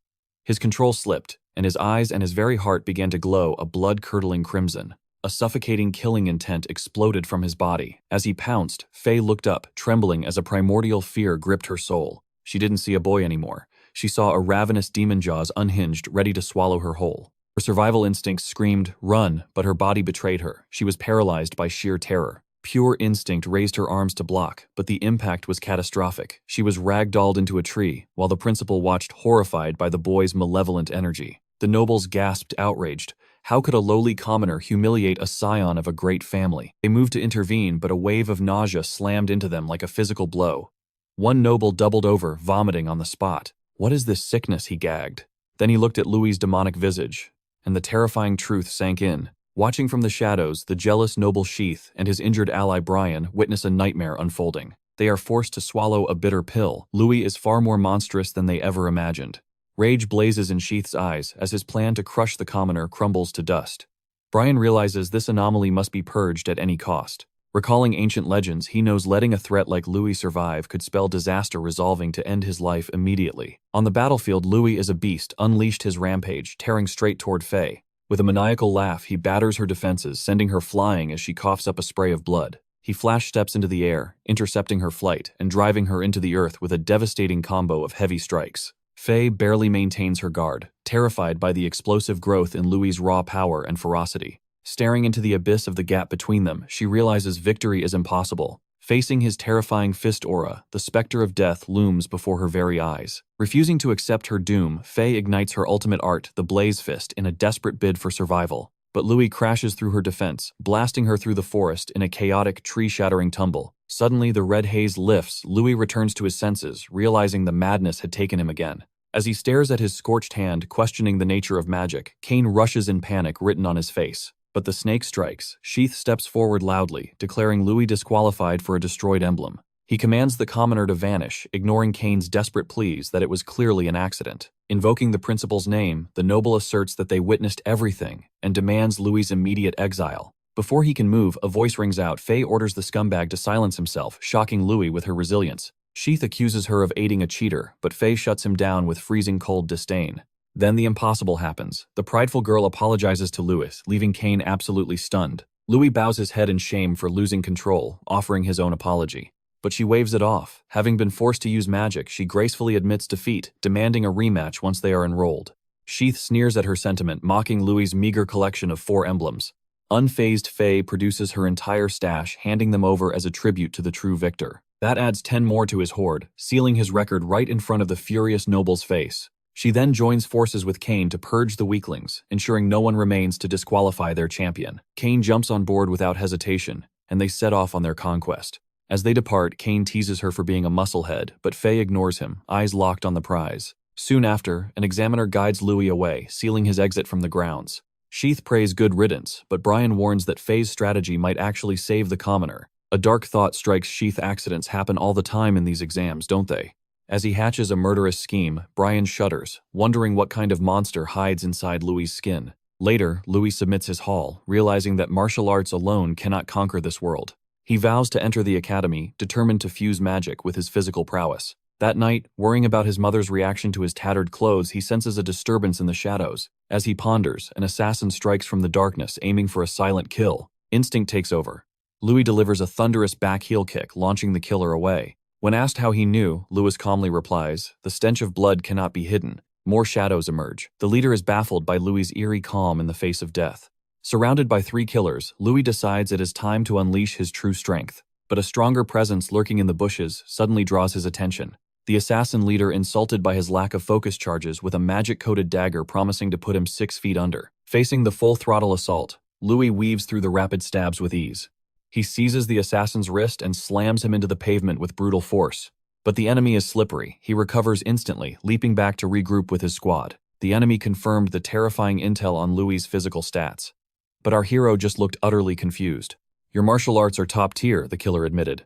His control slipped, and his eyes and his very heart began to glow a blood-curdling crimson. A suffocating killing intent exploded from his body. As he pounced, Faye looked up, trembling as a primordial fear gripped her soul. She didn't see a boy anymore. She saw a ravenous demon jaws unhinged, ready to swallow her whole. Her survival instincts screamed, "Run," but her body betrayed her. She was paralyzed by sheer terror. Pure instinct raised her arms to block, but the impact was catastrophic. She was ragdolled into a tree, while the principal watched horrified by the boy's malevolent energy. The nobles gasped, outraged. How could a lowly commoner humiliate a scion of a great family? They moved to intervene, but a wave of nausea slammed into them like a physical blow. One noble doubled over, vomiting on the spot. "What is this sickness?" he gagged. Then he looked at Louie's demonic visage, and the terrifying truth sank in. Watching from the shadows, the jealous noble Sheath and his injured ally Brian witness a nightmare unfolding. They are forced to swallow a bitter pill. Louie is far more monstrous than they ever imagined. Rage blazes in Sheath's eyes as his plan to crush the commoner crumbles to dust. Brian realizes this anomaly must be purged at any cost. Recalling ancient legends, he knows letting a threat like Louie survive could spell disaster, resolving to end his life immediately. On the battlefield, Louie is a beast, unleashed his rampage, tearing straight toward Faye. With a maniacal laugh, he batters her defenses, sending her flying as she coughs up a spray of blood. He flash steps into the air, intercepting her flight and driving her into the earth with a devastating combo of heavy strikes. Faye barely maintains her guard, terrified by the explosive growth in Louie's raw power and ferocity. Staring into the abyss of the gap between them, she realizes victory is impossible. Facing his terrifying fist aura, the specter of death looms before her very eyes. Refusing to accept her doom, Faye ignites her ultimate art, the Blaze Fist, in a desperate bid for survival. But Louie crashes through her defense, blasting her through the forest in a chaotic, tree-shattering tumble. Suddenly, the red haze lifts. Louie returns to his senses, realizing the madness had taken him again. As he stares at his scorched hand, questioning the nature of magic, Cain rushes in panic written on his face. But the snake strikes. Sheath steps forward loudly, declaring Louie disqualified for a destroyed emblem. He commands the commoner to vanish, ignoring Cain's desperate pleas that it was clearly an accident. Invoking the principal's name, the noble asserts that they witnessed everything and demands Louie's immediate exile. Before he can move, a voice rings out. Faye orders the scumbag to silence himself, shocking Louie with her resilience. Sheath accuses her of aiding a cheater, but Faye shuts him down with freezing cold disdain. Then the impossible happens. The prideful girl apologizes to Louis, leaving Cain absolutely stunned. Louis bows his head in shame for losing control, offering his own apology. But she waves it off. Having been forced to use magic, she gracefully admits defeat, demanding a rematch once they are enrolled. Sheath sneers at her sentiment, mocking Louis's meager collection of 4 emblems. Unfazed, Faye produces her entire stash, handing them over as a tribute to the true victor. That adds 10 more to his hoard, sealing his record right in front of the furious noble's face. She then joins forces with Cain to purge the weaklings, ensuring no one remains to disqualify their champion. Cain jumps on board without hesitation, and they set off on their conquest. As they depart, Cain teases her for being a musclehead, but Faye ignores him, eyes locked on the prize. Soon after, an examiner guides Louie away, sealing his exit from the grounds. Sheath prays good riddance, but Brian warns that Faye's strategy might actually save the commoner. A dark thought strikes Sheath. Accidents happen all the time in these exams, don't they? As he hatches a murderous scheme, Brian shudders, wondering what kind of monster hides inside Louie's skin. Later, Louie submits his haul, realizing that martial arts alone cannot conquer this world. He vows to enter the academy, determined to fuse magic with his physical prowess. That night, worrying about his mother's reaction to his tattered clothes, he senses a disturbance in the shadows. As he ponders, an assassin strikes from the darkness, aiming for a silent kill. Instinct takes over. Louie delivers a thunderous back heel kick, launching the killer away. When asked how he knew, Louis calmly replies, "The stench of blood cannot be hidden. More shadows emerge. The leader is baffled by Louie's eerie calm in the face of death. Surrounded by 3 killers, Louie decides it is time to unleash his true strength. But a stronger presence lurking in the bushes suddenly draws his attention. The assassin leader insulted by his lack of focus charges with a magic-coated dagger promising to put him 6 feet under. Facing the full-throttle assault, Louie weaves through the rapid stabs with ease. He seizes the assassin's wrist and slams him into the pavement with brutal force. But the enemy is slippery. He recovers instantly, leaping back to regroup with his squad. The enemy confirmed the terrifying intel on Louie's physical stats. But our hero just looked utterly confused. Your martial arts are top tier, the killer admitted.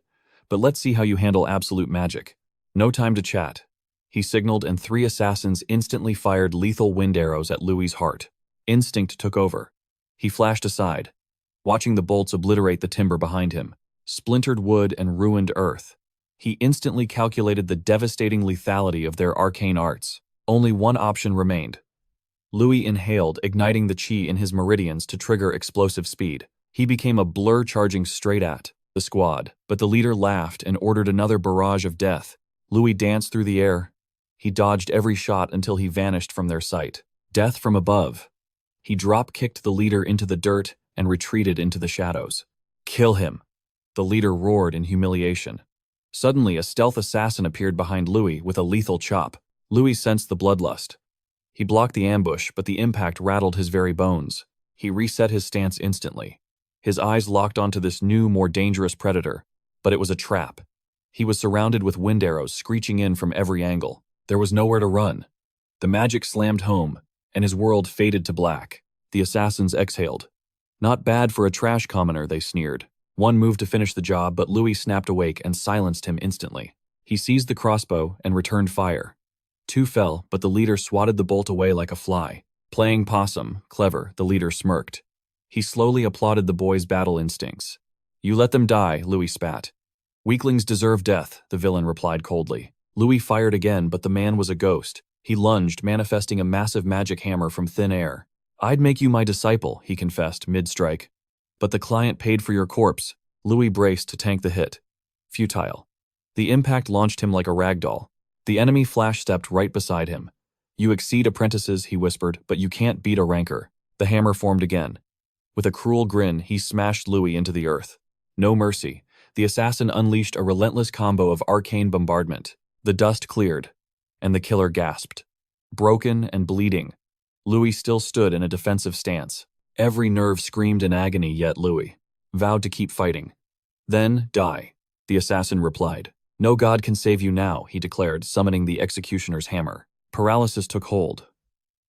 But let's see how you handle absolute magic. No time to chat. He signaled and 3 assassins instantly fired lethal wind arrows at Louie's heart. Instinct took over. He flashed aside, watching the bolts obliterate the timber behind him, splintered wood and ruined earth. He instantly calculated the devastating lethality of their arcane arts. Only one option remained. Louie inhaled, igniting the chi in his meridians to trigger explosive speed. He became a blur charging straight at the squad, but the leader laughed and ordered another barrage of death. Louie danced through the air. He dodged every shot until he vanished from their sight. Death from above. He drop-kicked the leader into the dirt and retreated into the shadows. Kill him, the leader roared in humiliation. Suddenly, a stealth assassin appeared behind Louie with a lethal chop. Louie sensed the bloodlust. He blocked the ambush, but the impact rattled his very bones. He reset his stance instantly. His eyes locked onto this new, more dangerous predator, but it was a trap. He was surrounded with wind arrows screeching in from every angle. There was nowhere to run. The magic slammed home, and his world faded to black. The assassins exhaled. Not bad for a trash commoner, they sneered. One moved to finish the job, but Louie snapped awake and silenced him instantly. He seized the crossbow and returned fire. 2 fell, but the leader swatted the bolt away like a fly. Playing possum, clever, the leader smirked. He slowly applauded the boy's battle instincts. You let them die, Louie spat. Weaklings deserve death, the villain replied coldly. Louie fired again, but the man was a ghost. He lunged, manifesting a massive magic hammer from thin air. I'd make you my disciple, he confessed, mid-strike. But the client paid for your corpse. Louie braced to tank the hit. Futile. The impact launched him like a ragdoll. The enemy flash-stepped right beside him. You exceed apprentices, he whispered, but you can't beat a rancor. The hammer formed again. With a cruel grin, he smashed Louie into the earth. No mercy. The assassin unleashed a relentless combo of arcane bombardment. The dust cleared, and the killer gasped. Broken and bleeding, Louie still stood in a defensive stance. Every nerve screamed in agony, yet Louie vowed to keep fighting. Then, die, the assassin replied. No god can save you now, he declared, summoning the executioner's hammer. Paralysis took hold.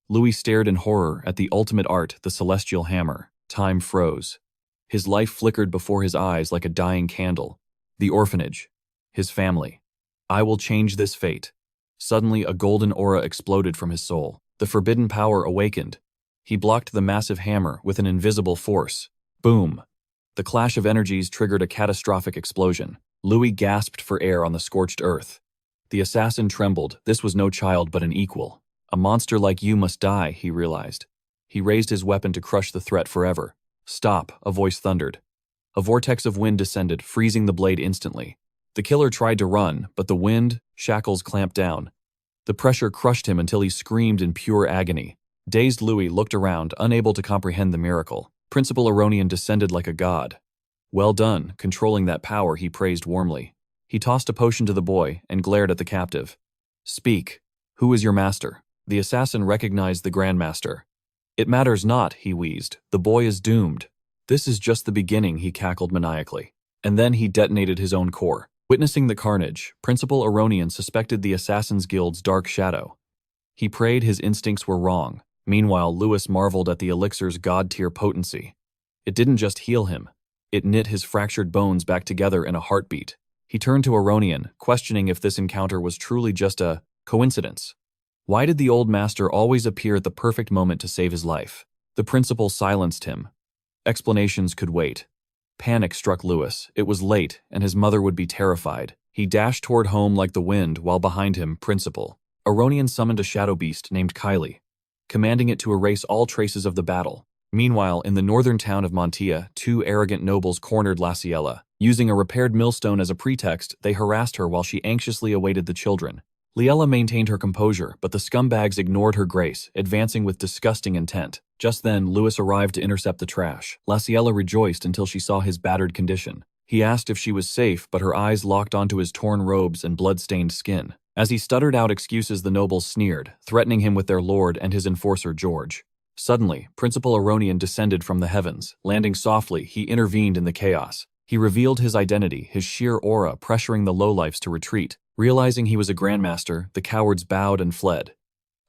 Louie stared in horror at the ultimate art, the celestial hammer. Time froze. His life flickered before his eyes like a dying candle. The orphanage. His family. I will change this fate. Suddenly, a golden aura exploded from his soul. The forbidden power awakened. He blocked the massive hammer with an invisible force. Boom! The clash of energies triggered a catastrophic explosion. Louie gasped for air on the scorched earth. The assassin trembled. This was no child but an equal. A monster like you must die, he realized. He raised his weapon to crush the threat forever. Stop, a voice thundered. A vortex of wind descended, freezing the blade instantly. The killer tried to run, but the wind, shackles clamped down. The pressure crushed him until he screamed in pure agony. Dazed Louie looked around, unable to comprehend the miracle. Principal Aronian descended like a god. Well done, controlling that power, he praised warmly. He tossed a potion to the boy and glared at the captive. Speak. Who is your master? The assassin recognized the Grandmaster. It matters not, he wheezed. The boy is doomed. This is just the beginning, he cackled maniacally. And then he detonated his own core. Witnessing the carnage, Principal Aronian suspected the Assassin's Guild's dark shadow. He prayed his instincts were wrong. Meanwhile, Louis marveled at the elixir's god-tier potency. It didn't just heal him. It knit his fractured bones back together in a heartbeat. He turned to Aronian, questioning if this encounter was truly just a coincidence. Why did the old master always appear at the perfect moment to save his life? The principal silenced him. Explanations could wait. Panic struck Louis. It was late, and his mother would be terrified. He dashed toward home like the wind, while behind him, Principal Aronian summoned a shadow beast named Kylie, commanding it to erase all traces of the battle. Meanwhile, in the northern town of Montia, 2 arrogant nobles cornered Laciella. Using a repaired millstone as a pretext, they harassed her while she anxiously awaited the children. Liella maintained her composure, but the scumbags ignored her grace, advancing with disgusting intent. Just then, Louis arrived to intercept the trash. Laciella rejoiced until she saw his battered condition. He asked if she was safe, but her eyes locked onto his torn robes and blood-stained skin. As he stuttered out excuses, the nobles sneered, threatening him with their lord and his enforcer George. Suddenly, Principal Aronian descended from the heavens. Landing softly, he intervened in the chaos. He revealed his identity, his sheer aura pressuring the lowlifes to retreat. Realizing he was a grandmaster, the cowards bowed and fled.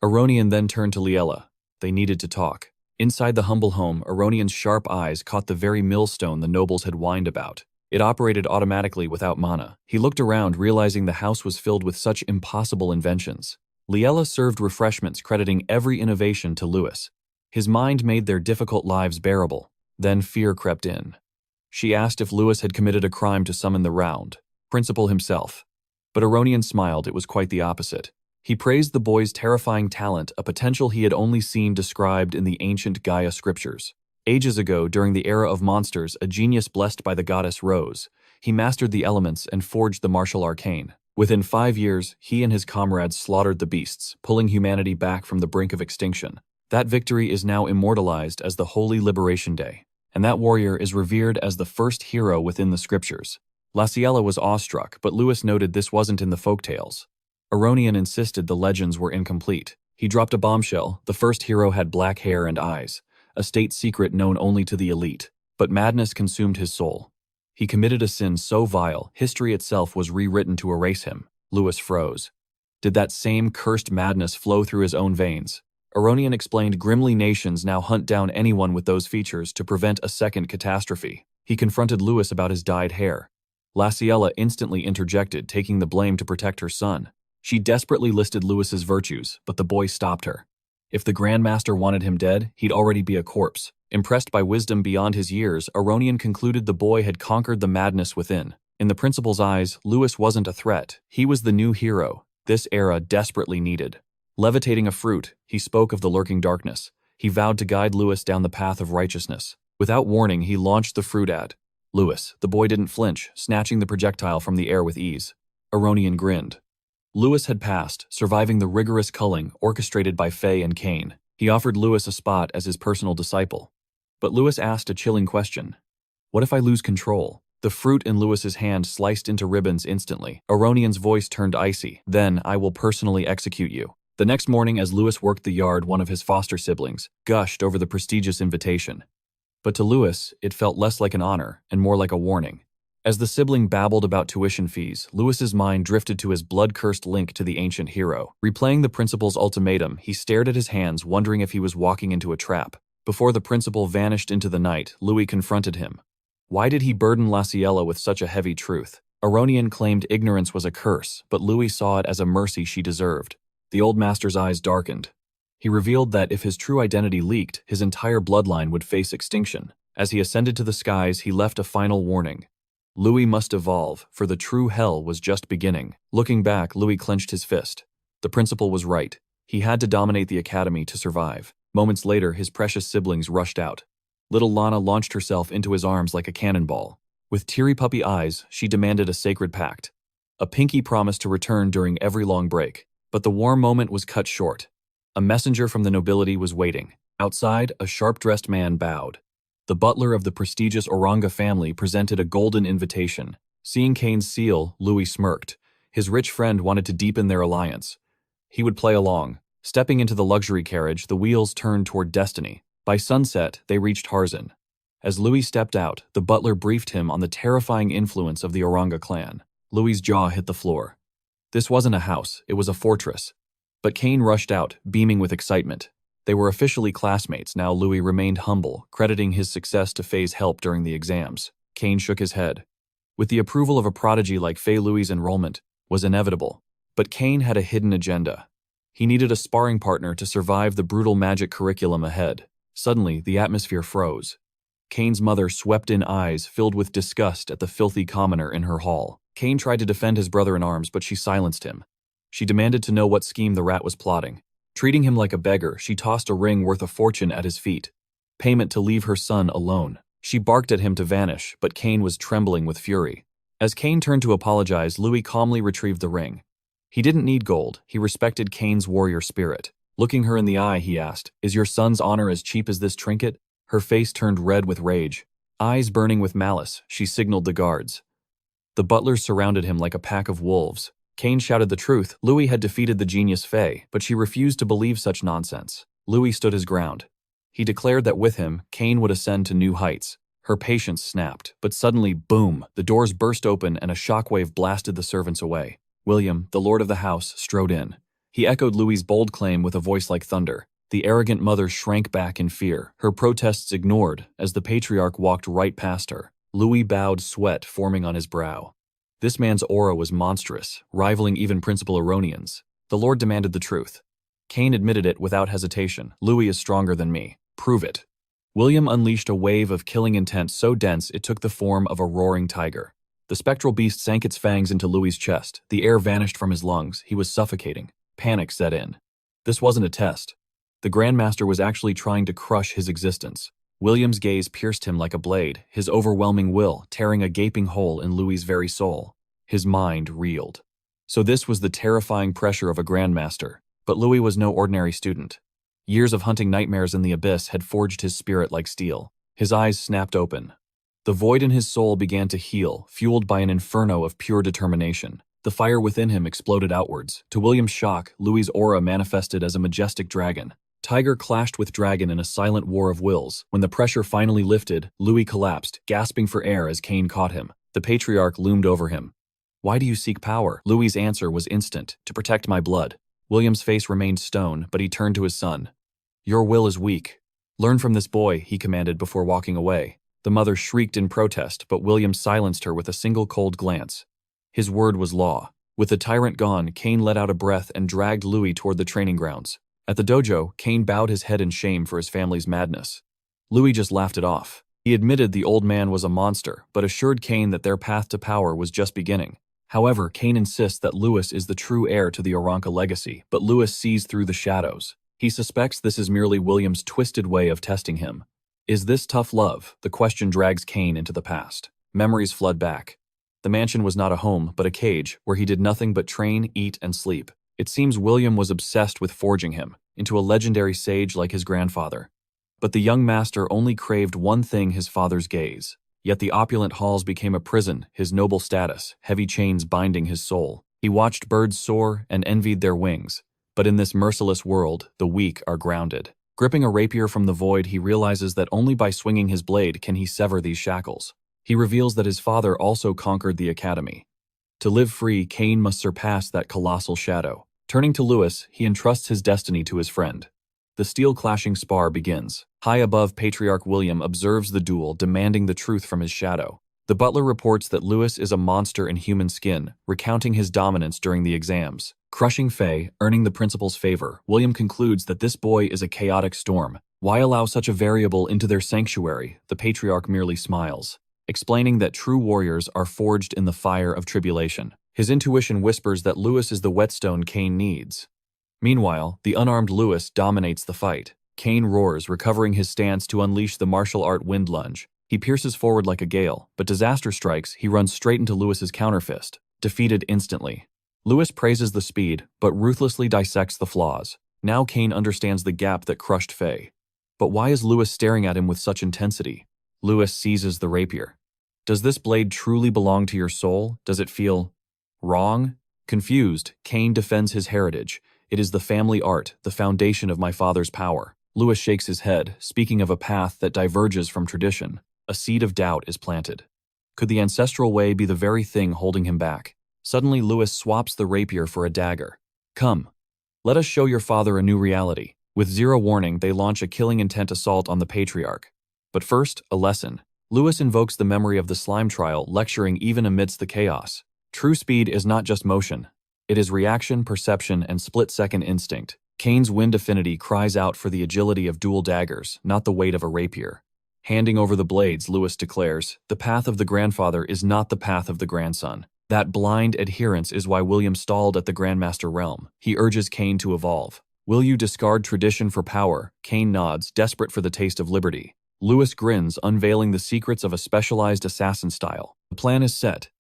Aronian then turned to Liella. They needed to talk. Inside the humble home, Aronian's sharp eyes caught the very millstone the nobles had whined about. It operated automatically without mana. He looked around, realizing the house was filled with such impossible inventions. Liella served refreshments, crediting every innovation to Louis. His mind made their difficult lives bearable. Then fear crept in. She asked if Louis had committed a crime to summon the round principal himself. But Aronian smiled. It was quite the opposite. He praised the boy's terrifying talent, a potential he had only seen described in the ancient Gaia scriptures. Ages ago, during the era of monsters, a genius blessed by the goddess rose. He mastered the elements and forged the martial arcane. Within 5 years, he and his comrades slaughtered the beasts, pulling humanity back from the brink of extinction. That victory is now immortalized as the Holy Liberation Day, and that warrior is revered as the first hero within the scriptures. Laciella was awestruck, but Louis noted this wasn't in the folktales. Aronian insisted the legends were incomplete. He dropped a bombshell. The first hero had black hair and eyes, a state secret known only to the elite. But madness consumed his soul. He committed a sin so vile, history itself was rewritten to erase him. Louis froze. Did that same cursed madness flow through his own veins? Aronian explained grimly nations now hunt down anyone with those features to prevent a second catastrophe. He confronted Louis about his dyed hair. Laciella instantly interjected, taking the blame to protect her son. She desperately listed Louis's virtues, but the boy stopped her. If the Grandmaster wanted him dead, he'd already be a corpse. Impressed by wisdom beyond his years, Aronian concluded the boy had conquered the madness within. In the principal's eyes, Louis wasn't a threat. He was the new hero this era desperately needed. Levitating a fruit, he spoke of the lurking darkness. He vowed to guide Louis down the path of righteousness. Without warning, he launched the fruit at Louis. The boy didn't flinch, snatching the projectile from the air with ease. Aronian grinned. Louis had passed, surviving the rigorous culling orchestrated by Faye and Cain. He offered Louis a spot as his personal disciple. But Louis asked a chilling question. What if I lose control? The fruit in Louis's hand sliced into ribbons instantly. Aronian's voice turned icy. Then I will personally execute you. The next morning, as Louis worked the yard, one of his foster siblings gushed over the prestigious invitation. But to Louis, it felt less like an honor and more like a warning. As the sibling babbled about tuition fees, Louis's mind drifted to his blood-cursed link to the ancient hero. Replaying the principal's ultimatum, he stared at his hands, wondering if he was walking into a trap. Before the principal vanished into the night, Louis confronted him. Why did he burden Laciella with such a heavy truth? Aronian claimed ignorance was a curse, but Louis saw it as a mercy she deserved. The old master's eyes darkened. He revealed that if his true identity leaked, his entire bloodline would face extinction. As he ascended to the skies, he left a final warning. Louis must evolve, for the true hell was just beginning. Looking back, Louis clenched his fist. The principal was right. He had to dominate the academy to survive. Moments later, his precious siblings rushed out. Little Lana launched herself into his arms like a cannonball. With teary puppy eyes, she demanded a sacred pact. A pinky promise to return during every long break. But the warm moment was cut short. A messenger from the nobility was waiting. Outside, a sharp-dressed man bowed. The butler of the prestigious Oranga family presented a golden invitation. Seeing Cain's seal, Louis smirked. His rich friend wanted to deepen their alliance. He would play along. Stepping into the luxury carriage, the wheels turned toward destiny. By sunset, they reached Harzan. As Louis stepped out, the butler briefed him on the terrifying influence of the Oranga clan. Louis's jaw hit the floor. This wasn't a house, it was a fortress. But Cain rushed out, beaming with excitement. They were officially classmates. Now Louis remained humble, crediting his success to Faye's help during the exams. Cain shook his head. With the approval of a prodigy like Faye, Louis's enrollment was inevitable. But Cain had a hidden agenda. He needed a sparring partner to survive the brutal magic curriculum ahead. Suddenly, the atmosphere froze. Cain's mother swept in, eyes filled with disgust at the filthy commoner in her hall. Cain tried to defend his brother in arms, but she silenced him. She demanded to know what scheme the rat was plotting. Treating him like a beggar, she tossed a ring worth a fortune at his feet. Payment to leave her son alone. She barked at him to vanish, but Cain was trembling with fury. As Cain turned to apologize, Louis calmly retrieved the ring. He didn't need gold, he respected Cain's warrior spirit. Looking her in the eye, he asked, "Is your son's honor as cheap as this trinket?" Her face turned red with rage. Eyes burning with malice, she signaled the guards. The butlers surrounded him like a pack of wolves. Cain shouted the truth. Louie had defeated the genius Fae, but she refused to believe such nonsense. Louie stood his ground. He declared that with him, Cain would ascend to new heights. Her patience snapped, but suddenly, boom, the doors burst open and a shockwave blasted the servants away. William, the lord of the house, strode in. He echoed Louis's bold claim with a voice like thunder. The arrogant mother shrank back in fear, her protests ignored as the patriarch walked right past her. Louis bowed, sweat forming on his brow. This man's aura was monstrous, rivaling even Principal Aronian's. The Lord demanded the truth. Cain admitted it without hesitation. "Louis is stronger than me. Prove it." William unleashed a wave of killing intent so dense it took the form of a roaring tiger. The spectral beast sank its fangs into Louis's chest. The air vanished from his lungs. He was suffocating. Panic set in. This wasn't a test. The Grandmaster was actually trying to crush his existence. William's gaze pierced him like a blade, his overwhelming will tearing a gaping hole in Louis's very soul. His mind reeled. So this was the terrifying pressure of a Grandmaster. But Louis was no ordinary student. Years of hunting nightmares in the abyss had forged his spirit like steel. His eyes snapped open. The void in his soul began to heal, fueled by an inferno of pure determination. The fire within him exploded outwards. To William's shock, Louis's aura manifested as a majestic dragon. Tiger clashed with dragon in a silent war of wills. When the pressure finally lifted, Louis collapsed, gasping for air as Cain caught him. The patriarch loomed over him. "Why do you seek power?" Louis's answer was instant. "To protect my blood." William's face remained stone, but he turned to his son. "Your will is weak. Learn from this boy," he commanded before walking away. The mother shrieked in protest, but William silenced her with a single cold glance. His word was law. With the tyrant gone, Cain let out a breath and dragged Louis toward the training grounds. At the dojo, Cain bowed his head in shame for his family's madness. Louis just laughed it off. He admitted the old man was a monster, but assured Cain that their path to power was just beginning. However, Cain insists that Louis is the true heir to the Aranca legacy, but Louis sees through the shadows. He suspects this is merely William's twisted way of testing him. Is this tough love? The question drags Cain into the past. Memories flood back. The mansion was not a home, but a cage, where he did nothing but train, eat, and sleep. It seems William was obsessed with forging him into a legendary sage like his grandfather. But the young master only craved one thing: his father's gaze. Yet the opulent halls became a prison, his noble status, heavy chains binding his soul. He watched birds soar and envied their wings. But in this merciless world, the weak are grounded. Gripping a rapier from the void, he realizes that only by swinging his blade can he sever these shackles. He reveals that his father also conquered the academy. To live free, Cain must surpass that colossal shadow. Turning to Louis, he entrusts his destiny to his friend. The steel-clashing spar begins. High above, Patriarch William observes the duel, demanding the truth from his shadow. The butler reports that Louis is a monster in human skin, recounting his dominance during the exams. Crushing Fae, earning the principal's favor, William concludes that this boy is a chaotic storm. Why allow such a variable into their sanctuary? The patriarch merely smiles, explaining that true warriors are forged in the fire of tribulation. His intuition whispers that Louis is the whetstone Cain needs. Meanwhile, the unarmed Louis dominates the fight. Cain roars, recovering his stance to unleash the martial art wind lunge. He pierces forward like a gale, but disaster strikes. He runs straight into Louis's counterfist, defeated instantly. Louis praises the speed, but ruthlessly dissects the flaws. Now Cain understands the gap that crushed Fae. But why is Louis staring at him with such intensity? Louis seizes the rapier. Does this blade truly belong to your soul? Does it feel wrong? Confused, Cain defends his heritage. It is the family art, the foundation of my father's power. Louis shakes his head, speaking of a path that diverges from tradition. A seed of doubt is planted. Could the ancestral way be the very thing holding him back? Suddenly, Louis swaps the rapier for a dagger. Come, let us show your father a new reality. With zero warning, they launch a killing intent assault on the patriarch. But first, a lesson. Louis invokes the memory of the slime trial, lecturing even amidst the chaos. True speed is not just motion. It is reaction, perception, and split-second instinct. Cain's wind affinity cries out for the agility of dual daggers, not the weight of a rapier. Handing over the blades, Louis declares, the path of the grandfather is not the path of the grandson. That blind adherence is why William stalled at the Grandmaster realm. He urges Cain to evolve. Will you discard tradition for power? Cain nods, desperate for the taste of liberty. Louis grins, unveiling the secrets of a specialized assassin style. The plan is set.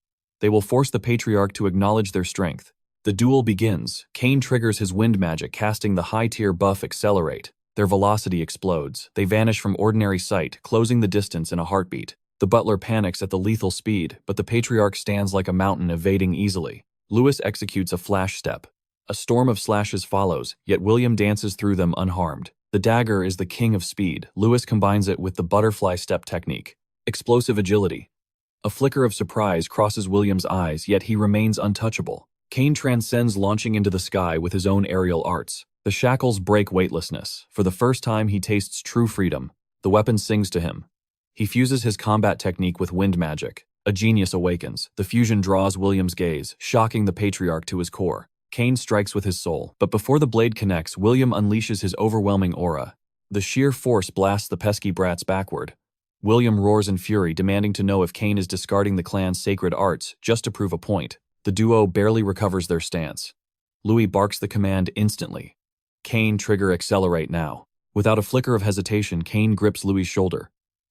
They will force the patriarch to acknowledge their strength. The duel begins. Cain triggers his wind magic, casting the high-tier buff Accelerate. Their velocity explodes. They vanish from ordinary sight, closing the distance in a heartbeat. The butler panics at the lethal speed, but the patriarch stands like a mountain, evading easily. Louis executes a flash step. A storm of slashes follows, yet William dances through them unharmed. The dagger is the king of speed. Louis combines it with the butterfly step technique. Explosive agility. A flicker of surprise crosses William's eyes, yet he remains untouchable. Cain transcends, launching into the sky with his own aerial arts. The shackles break weightlessness. For the first time, he tastes true freedom. The weapon sings to him. He fuses his combat technique with wind magic. A genius awakens. The fusion draws William's gaze, shocking the patriarch to his core. Cain strikes with his soul, but before the blade connects, William unleashes his overwhelming aura. The sheer force blasts the pesky brats backward. William roars in fury, demanding to know if Cain is discarding the clan's sacred arts just to prove a point. The duo barely recovers their stance. Louie barks the command instantly. Cain, trigger Accelerate now. Without a flicker of hesitation, Cain grips Louie's shoulder.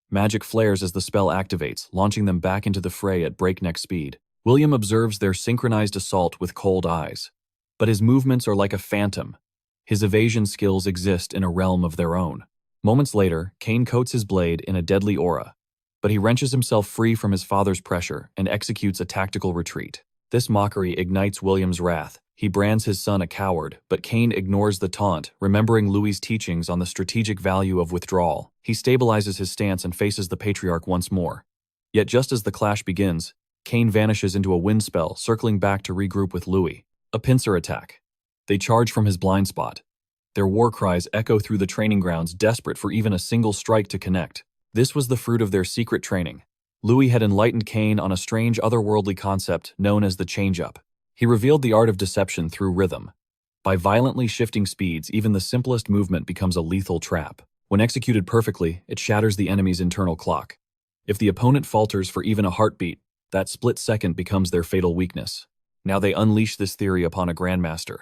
Magic flares as the spell activates, launching them back into the fray at breakneck speed. William observes their synchronized assault with cold eyes. But his movements are like a phantom. His evasion skills exist in a realm of their own. Moments later, Cain coats his blade in a deadly aura. But he wrenches himself free from his father's pressure and executes a tactical retreat. This mockery ignites William's wrath. He brands his son a coward, but Cain ignores the taunt, remembering Louie's teachings on the strategic value of withdrawal. He stabilizes his stance and faces the patriarch once more. Yet just as the clash begins, Cain vanishes into a wind spell, circling back to regroup with Louie. A pincer attack. They charge from his blind spot. Their war cries echo through the training grounds, desperate for even a single strike to connect. This was the fruit of their secret training. Louie had enlightened Cain on a strange otherworldly concept known as the change-up. He revealed the art of deception through rhythm. By violently shifting speeds, even the simplest movement becomes a lethal trap. When executed perfectly, it shatters the enemy's internal clock. If the opponent falters for even a heartbeat, that split second becomes their fatal weakness. Now they unleash this theory upon a grandmaster.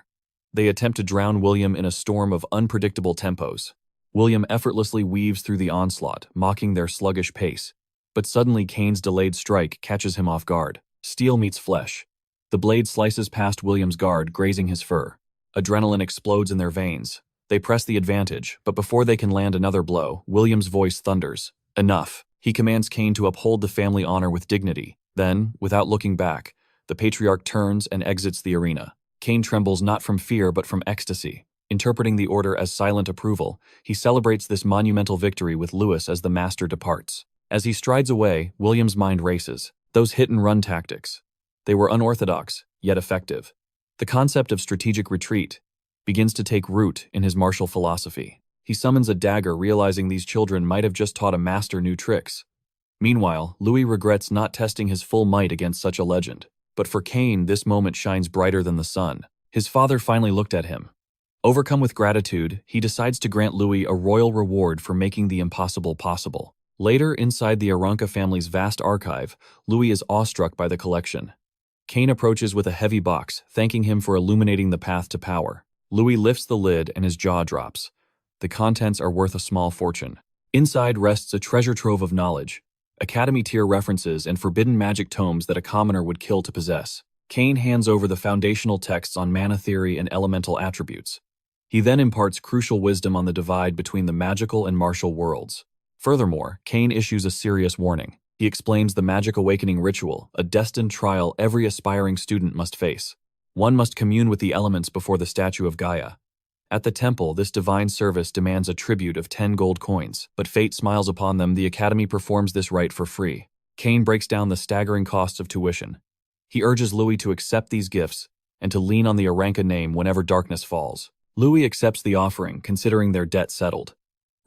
They attempt to drown William in a storm of unpredictable tempos. William effortlessly weaves through the onslaught, mocking their sluggish pace. But suddenly Cain's delayed strike catches him off guard. Steel meets flesh. The blade slices past William's guard, grazing his fur. Adrenaline explodes in their veins. They press the advantage, but before they can land another blow, William's voice thunders. Enough. He commands Cain to uphold the family honor with dignity. Then, without looking back, the patriarch turns and exits the arena. Cain trembles not from fear but from ecstasy. Interpreting the order as silent approval, he celebrates this monumental victory with Louis as the master departs. As he strides away, William's mind races. Those hit-and-run tactics. They were unorthodox, yet effective. The concept of strategic retreat begins to take root in his martial philosophy. He summons a dagger, realizing these children might have just taught a master new tricks. Meanwhile, Louie regrets not testing his full might against such a legend. But for Cain, this moment shines brighter than the sun. His father finally looked at him. Overcome with gratitude, he decides to grant Louie a royal reward for making the impossible possible. Later, inside the Arranca family's vast archive, Louie is awestruck by the collection. Cain approaches with a heavy box, thanking him for illuminating the path to power. Louie lifts the lid and his jaw drops. The contents are worth a small fortune. Inside rests a treasure trove of knowledge, Academy-tier references and forbidden magic tomes that a commoner would kill to possess. Cain hands over the foundational texts on mana theory and elemental attributes. He then imparts crucial wisdom on the divide between the magical and martial worlds. Furthermore, Cain issues a serious warning. He explains the magic awakening ritual, a destined trial every aspiring student must face. One must commune with the elements before the statue of Gaia. At the temple, this divine service demands a tribute of 10 gold coins, but fate smiles upon them. The Academy performs this rite for free. Cain breaks down the staggering costs of tuition. He urges Louie to accept these gifts and to lean on the Arranca name whenever darkness falls. Louie accepts the offering, considering their debt settled.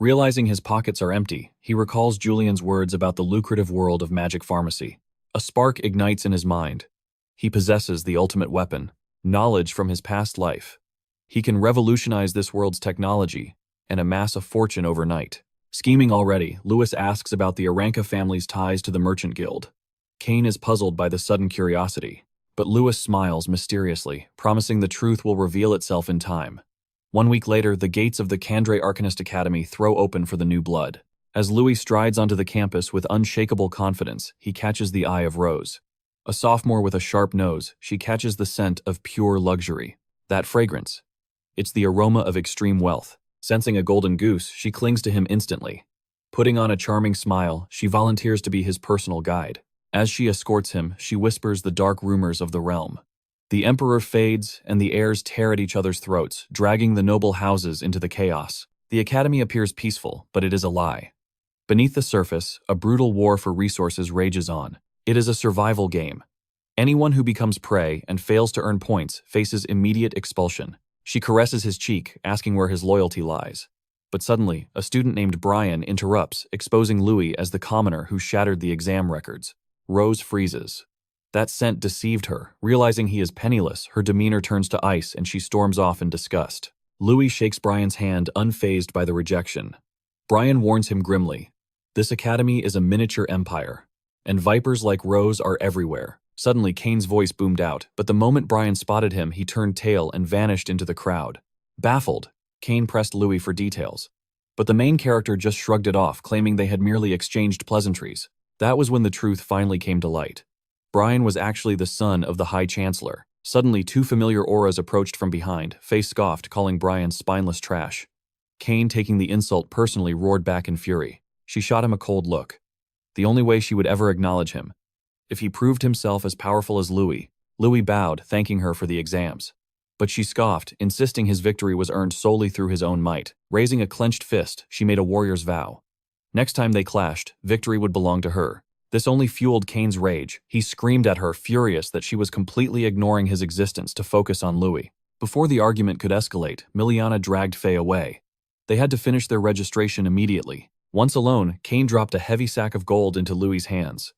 Realizing his pockets are empty, he recalls Julian's words about the lucrative world of magic pharmacy. A spark ignites in his mind. He possesses the ultimate weapon, knowledge from his past life. He can revolutionize this world's technology and amass a fortune overnight. Scheming already, Louis asks about the Arranca family's ties to the Merchant Guild. Cain is puzzled by the sudden curiosity, but Louis smiles mysteriously, promising the truth will reveal itself in time. 1 week later, the gates of the Candria Arcanist Academy throw open for the new blood. As Louis strides onto the campus with unshakable confidence, he catches the eye of Rose. A sophomore with a sharp nose, she catches the scent of pure luxury. That fragrance. It's the aroma of extreme wealth. Sensing a golden goose, she clings to him instantly. Putting on a charming smile, she volunteers to be his personal guide. As she escorts him, she whispers the dark rumors of the realm. The emperor fades, and the heirs tear at each other's throats, dragging the noble houses into the chaos. The academy appears peaceful, but it is a lie. Beneath the surface, a brutal war for resources rages on. It is a survival game. Anyone who becomes prey and fails to earn points faces immediate expulsion. She caresses his cheek, asking where his loyalty lies. But suddenly, a student named Brian interrupts, exposing Louie as the commoner who shattered the exam records. Rose freezes. That scent deceived her. Realizing he is penniless, her demeanor turns to ice and she storms off in disgust. Louie shakes Brian's hand, unfazed by the rejection. Brian warns him grimly. This academy is a miniature empire, and vipers like Rose are everywhere. Suddenly, Cain's voice boomed out, but the moment Brian spotted him, he turned tail and vanished into the crowd. Baffled, Cain pressed Louie for details. But the main character just shrugged it off, claiming they had merely exchanged pleasantries. That was when the truth finally came to light. Brian was actually the son of the High Chancellor. Suddenly, two familiar auras approached from behind. Faye scoffed, calling Brian spineless trash. Cain, taking the insult personally, roared back in fury. She shot him a cold look. The only way she would ever acknowledge him. If he proved himself as powerful as Louie. Louie bowed, thanking her for the exams. But she scoffed, insisting his victory was earned solely through his own might. Raising a clenched fist, she made a warrior's vow. Next time they clashed, victory would belong to her. This only fueled Cain's rage. He screamed at her, furious that she was completely ignoring his existence to focus on Louie. Before the argument could escalate, Miliana dragged Faye away. They had to finish their registration immediately. Once alone, Cain dropped a heavy sack of gold into Louie's hands.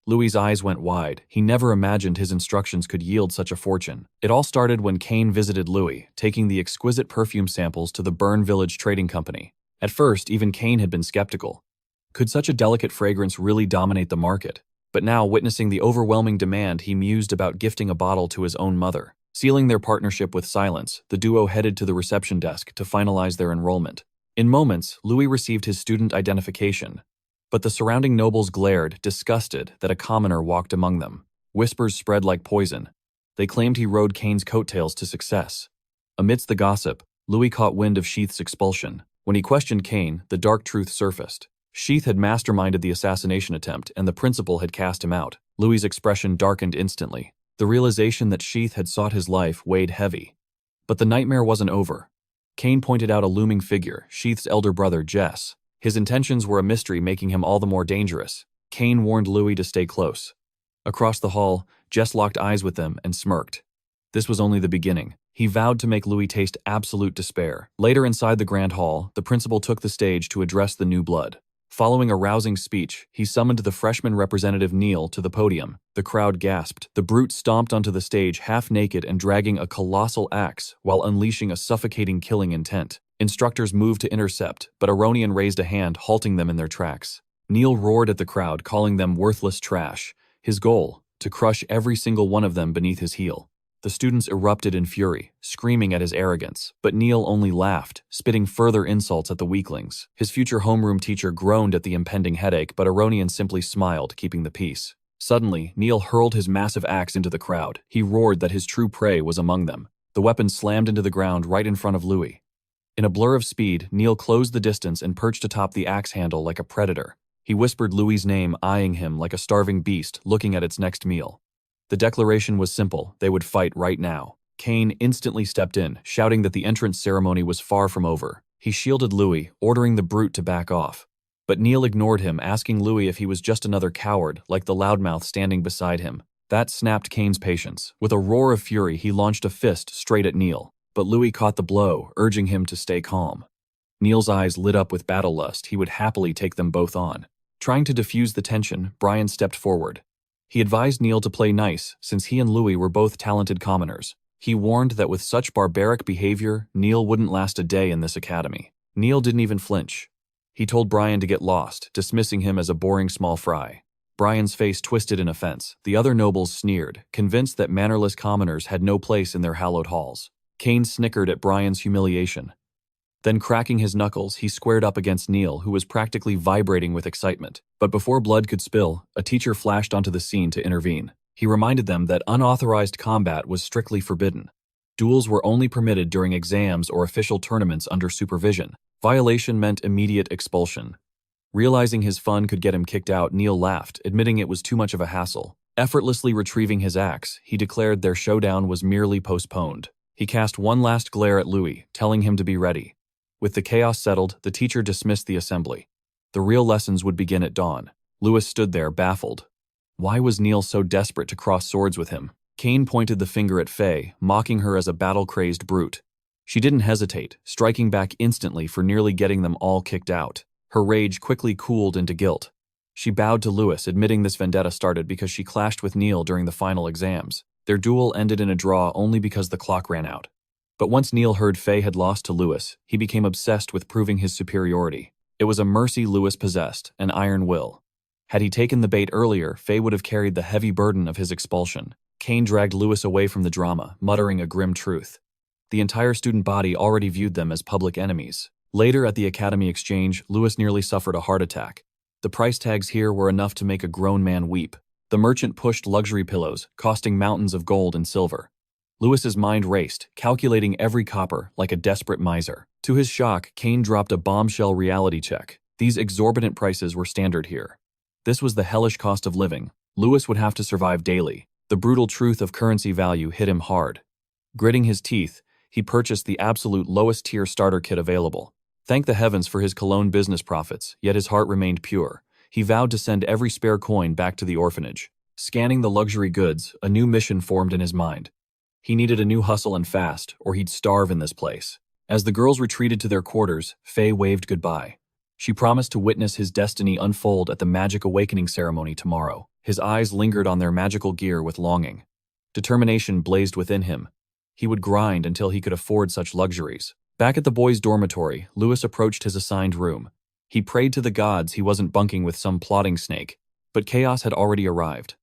Louie's eyes went wide. He never imagined his instructions could yield such a fortune. It all started when Cain visited Louie, taking the exquisite perfume samples to the Burn Village Trading Company. At first, even Cain had been skeptical. Could such a delicate fragrance really dominate the market? But now, witnessing the overwhelming demand, he mused about gifting a bottle to his own mother. Sealing their partnership with silence, the duo headed to the reception desk to finalize their enrollment. In moments, Louie received his student identification. But the surrounding nobles glared, disgusted that a commoner walked among them. Whispers spread like poison. They claimed he rode Cain's coattails to success. Amidst the gossip, Louie caught wind of Sheath's expulsion. When he questioned Cain, the dark truth surfaced. Sheath had masterminded the assassination attempt, and the principal had cast him out. Louie's expression darkened instantly. The realization that Sheath had sought his life weighed heavy. But the nightmare wasn't over. Cain pointed out a looming figure, Sheath's elder brother, Jess. His intentions were a mystery, making him all the more dangerous. Cain warned Louie to stay close. Across the hall, Jess locked eyes with them and smirked. This was only the beginning. He vowed to make Louie taste absolute despair. Later inside the grand hall, the principal took the stage to address the new blood. Following a rousing speech, he summoned the freshman representative Neil to the podium. The crowd gasped. The brute stomped onto the stage half-naked and dragging a colossal axe while unleashing a suffocating killing intent. Instructors moved to intercept, but Aronian raised a hand, halting them in their tracks. Neil roared at the crowd, calling them worthless trash. His goal, to crush every single one of them beneath his heel. The students erupted in fury, screaming at his arrogance, but Neil only laughed, spitting further insults at the weaklings. His future homeroom teacher groaned at the impending headache, but Aronian simply smiled, keeping the peace. Suddenly, Neil hurled his massive axe into the crowd. He roared that his true prey was among them. The weapon slammed into the ground right in front of Louie. In a blur of speed, Neil closed the distance and perched atop the axe handle like a predator. He whispered Louie's name, eyeing him like a starving beast looking at its next meal. The declaration was simple: they would fight right now. Cain instantly stepped in, shouting that the entrance ceremony was far from over. He shielded Louie, ordering the brute to back off. But Neil ignored him, asking Louie if he was just another coward, like the loudmouth standing beside him. That snapped Cain's patience. With a roar of fury, he launched a fist straight at Neil. But Louie caught the blow, urging him to stay calm. Neil's eyes lit up with battle lust. He would happily take them both on. Trying to diffuse the tension, Brian stepped forward. He advised Neil to play nice, since he and Louie were both talented commoners. He warned that with such barbaric behavior, Neil wouldn't last a day in this academy. Neil didn't even flinch. He told Brian to get lost, dismissing him as a boring small fry. Brian's face twisted in offense. The other nobles sneered, convinced that mannerless commoners had no place in their hallowed halls. Cain snickered at Brian's humiliation. Then, cracking his knuckles, he squared up against Neil, who was practically vibrating with excitement. But before blood could spill, a teacher flashed onto the scene to intervene. He reminded them that unauthorized combat was strictly forbidden. Duels were only permitted during exams or official tournaments under supervision. Violation meant immediate expulsion. Realizing his fun could get him kicked out, Neil laughed, admitting it was too much of a hassle. Effortlessly retrieving his axe, he declared their showdown was merely postponed. He cast one last glare at Louie, telling him to be ready. With the chaos settled, the teacher dismissed the assembly. The real lessons would begin at dawn. Louis stood there, baffled. Why was Neil so desperate to cross swords with him? Cain pointed the finger at Faye, mocking her as a battle-crazed brute. She didn't hesitate, striking back instantly for nearly getting them all kicked out. Her rage quickly cooled into guilt. She bowed to Louis, admitting this vendetta started because she clashed with Neil during the final exams. Their duel ended in a draw only because the clock ran out. But once Neil heard Faye had lost to Louis, he became obsessed with proving his superiority. It was a mercy Louis possessed, an iron will. Had he taken the bait earlier, Faye would have carried the heavy burden of his expulsion. Cain dragged Louis away from the drama, muttering a grim truth. The entire student body already viewed them as public enemies. Later at the Academy exchange, Louis nearly suffered a heart attack. The price tags here were enough to make a grown man weep. The merchant pushed luxury pillows, costing mountains of gold and silver. Louis's mind raced, calculating every copper like a desperate miser. To his shock, Cain dropped a bombshell reality check. These exorbitant prices were standard here. This was the hellish cost of living. Louis would have to survive daily. The brutal truth of currency value hit him hard. Gritting his teeth, he purchased the absolute lowest tier starter kit available. Thank the heavens for his cologne business profits, yet his heart remained pure. He vowed to send every spare coin back to the orphanage. Scanning the luxury goods, a new mission formed in his mind. He needed a new hustle and fast, or he'd starve in this place. As the girls retreated to their quarters, Faye waved goodbye. She promised to witness his destiny unfold at the magic awakening ceremony tomorrow. His eyes lingered on their magical gear with longing. Determination blazed within him. He would grind until he could afford such luxuries. Back at the boys' dormitory, Louis approached his assigned room. He prayed to the gods he wasn't bunking with some plotting snake, but chaos had already arrived.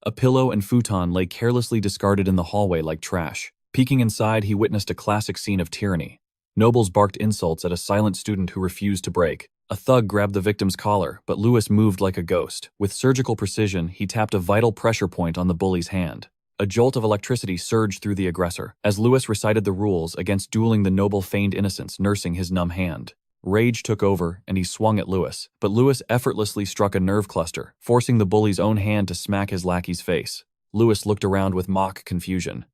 A pillow and futon lay carelessly discarded in the hallway like trash. Peeking inside, he witnessed a classic scene of tyranny. Nobles barked insults at a silent student who refused to break. A thug grabbed the victim's collar, but Louis moved like a ghost. With surgical precision, he tapped a vital pressure point on the bully's hand. A jolt of electricity surged through the aggressor, as Louis recited the rules against dueling the noble feigned innocence nursing his numb hand. Rage took over, and he swung at Louis, but Louis effortlessly struck a nerve cluster, forcing the bully's own hand to smack his lackey's face. Louis looked around with mock confusion.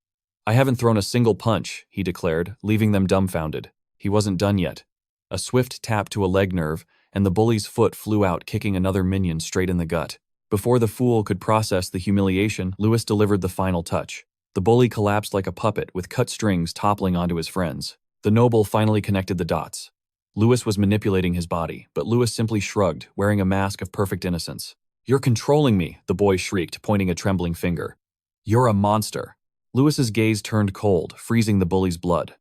"I haven't thrown a single punch," he declared, leaving them dumbfounded. He wasn't done yet. A swift tap to a leg nerve, and the bully's foot flew out, kicking another minion straight in the gut. Before the fool could process the humiliation, Louis delivered the final touch. The bully collapsed like a puppet, with cut strings toppling onto his friends. The noble finally connected the dots. Louis was manipulating his body, but Louis simply shrugged, wearing a mask of perfect innocence. "You're controlling me," the boy shrieked, pointing a trembling finger. "You're a monster." Louis's gaze turned cold, freezing the bully's blood.